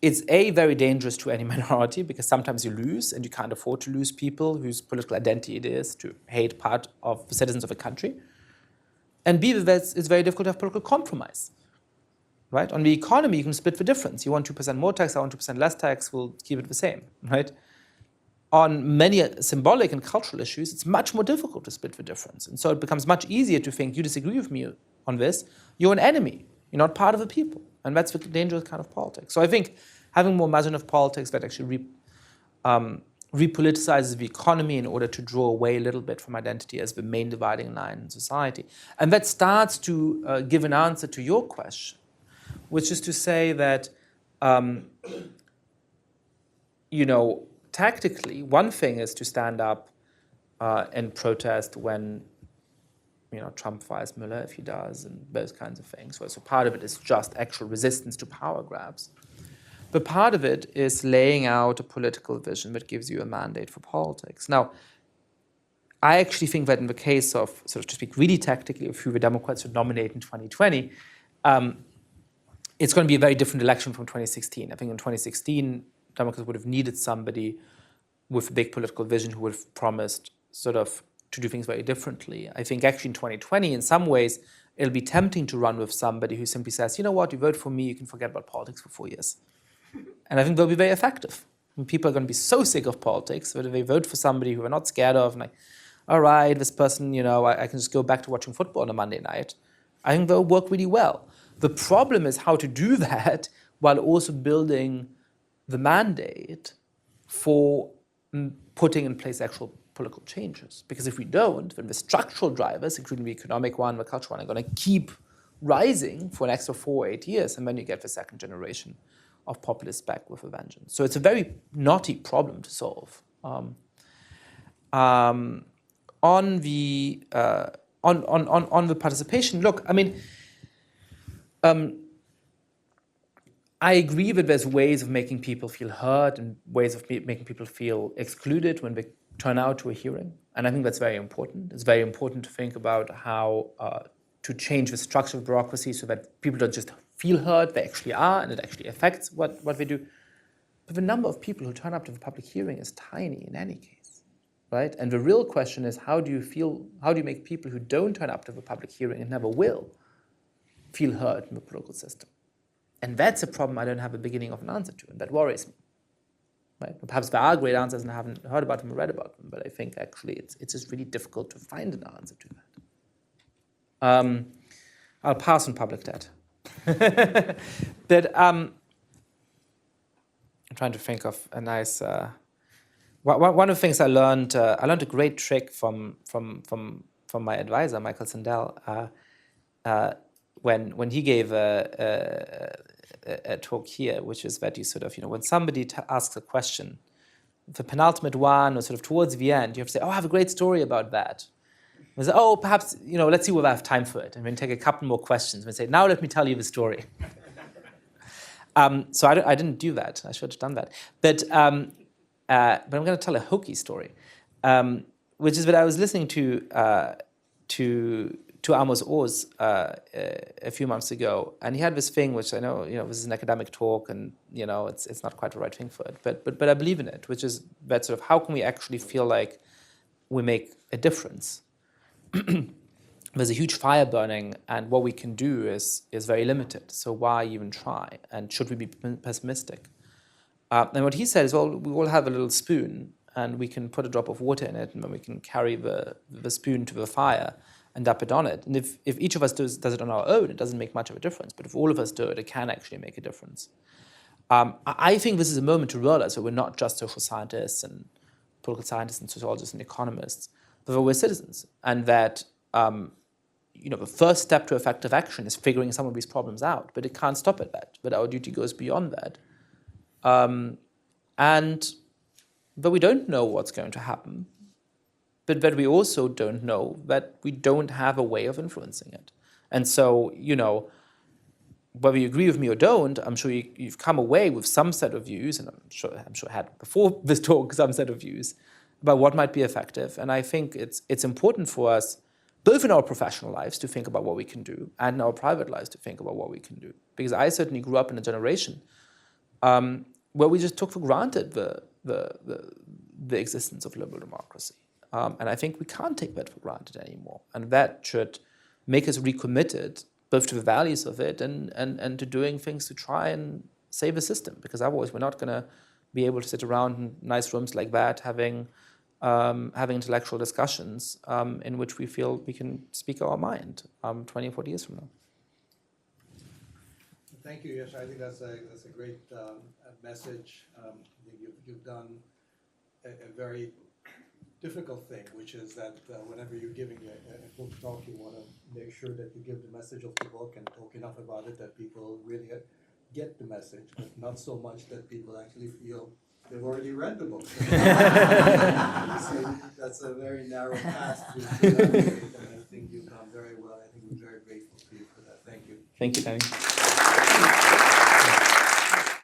it's very dangerous to any minority, because sometimes you lose and you can't afford to lose people whose political identity it is to hate part of the citizens of a country. And B, it's very difficult to have political compromise, right? On the economy, you can split the difference. You want 2% more tax, I want 2% less tax, we'll keep it the same, right? on many symbolic and cultural issues, it's much more difficult to split the difference. And so it becomes much easier to think, you disagree with me on this, you're an enemy, you're not part of the people. And that's the dangerous kind of politics. So I think having more imaginative politics that actually repoliticizes the economy in order to draw away a little bit from identity as the main dividing line in society. And that starts to give an answer to your question, which is to say that, tactically, one thing is to stand up and protest when, Trump fires Mueller if he does, and those kinds of things. So part of it is just actual resistance to power grabs. But part of it is laying out a political vision that gives you a mandate for politics. Now, I actually think that in the case of, sort of to speak really tactically, of who the Democrats should nominate in 2020, it's going to be a very different election from 2016. I think in 2016, Democrats would have needed somebody with a big political vision who would have promised sort of to do things very differently. I think actually in 2020, in some ways, it'll be tempting to run with somebody who simply says, you know what, you vote for me, you can forget about politics for 4 years. And I think they'll be very effective. And people are going to be so sick of politics that if they vote for somebody who they're not scared of, and like, all right, this person, I can just go back to watching football on a Monday night, I think they'll work really well. The problem is how to do that while also building the mandate for putting in place actual political changes. Because if we don't, then the structural drivers, including the economic one, the cultural one, are going to keep rising for an extra 4 or 8 years, and then you get the second generation of populists back with a vengeance. So it's a very knotty problem to solve. On the participation, look, I mean, I agree that there's ways of making people feel heard and ways of making people feel excluded when they turn out to a hearing. And I think that's very important. It's very important to think about how to change the structure of bureaucracy so that people don't just feel heard, they actually are, and it actually affects what they do. But the number of people who turn up to the public hearing is tiny in any case, right? And the real question is, how do you make people who don't turn up to the public hearing and never will feel heard in the political system? And that's a problem I don't have a beginning of an answer to, and that worries me. Right? Perhaps there are great answers and I haven't heard about them or read about them, but I think actually it's just really difficult to find an answer to that. I'll pass on public debt. But I'm trying to think of a nice. One of the things I learned a great trick from my advisor Michael Sandel when he gave a talk here, which is that you sort of when somebody asks a question, the penultimate one or sort of towards the end, you have to say, "Oh, I have a great story about that." We say, "Oh, perhaps let's see whether I have time for it," and then take a couple more questions and say, "Now let me tell you the story." So I didn't do that. I should have done that. But I'm going to tell a hokey story, which is that I was listening to Amos Oz a few months ago, and he had this thing, which I know this is an academic talk, and it's not quite the right thing for it, but I believe in it, which is that sort of how can we actually feel like we make a difference. There's a huge fire burning, and what we can do is very limited. So why even try? And should we be pessimistic? And what he said is, well, we all have a little spoon, and we can put a drop of water in it, and then we can carry the spoon to the fire and dip it on it. And if each of us does it on our own, it doesn't make much of a difference. But if all of us do it, it can actually make a difference. I think this is a moment to realize that we're not just social scientists and political scientists and sociologists and economists, but that we're citizens, and that the first step to effective action is figuring some of these problems out. But it can't stop at that. But our duty goes beyond that. But we don't know what's going to happen. But that we also don't know that we don't have a way of influencing it. And so, whether you agree with me or don't, I'm sure you've come away with some set of views, and I'm sure I had before this talk some set of views about what might be effective. And I think it's important for us, both in our professional lives, to think about what we can do, and in our private lives to think about what we can do. Because I certainly grew up in a generation where we just took for granted the existence of liberal democracy. And I think we can't take that for granted anymore. And that should make us recommitted both to the values of it and to doing things to try and save the system. Because otherwise we're not going to be able to sit around in nice rooms like that, having intellectual discussions in which we feel we can speak our mind 20 or 40 years from now. Thank you, Yash. I think that's a great message. I think you've done a very difficult thing, which is that whenever you're giving a book talk, you want to make sure that you give the message of the book and talk enough about it that people really get the message, but not so much that people actually feel they've already read the book. So that's a very narrow path to navigate, and I think you've done very well. I think we're very grateful to you for that. Thank you. Thank you, Danny.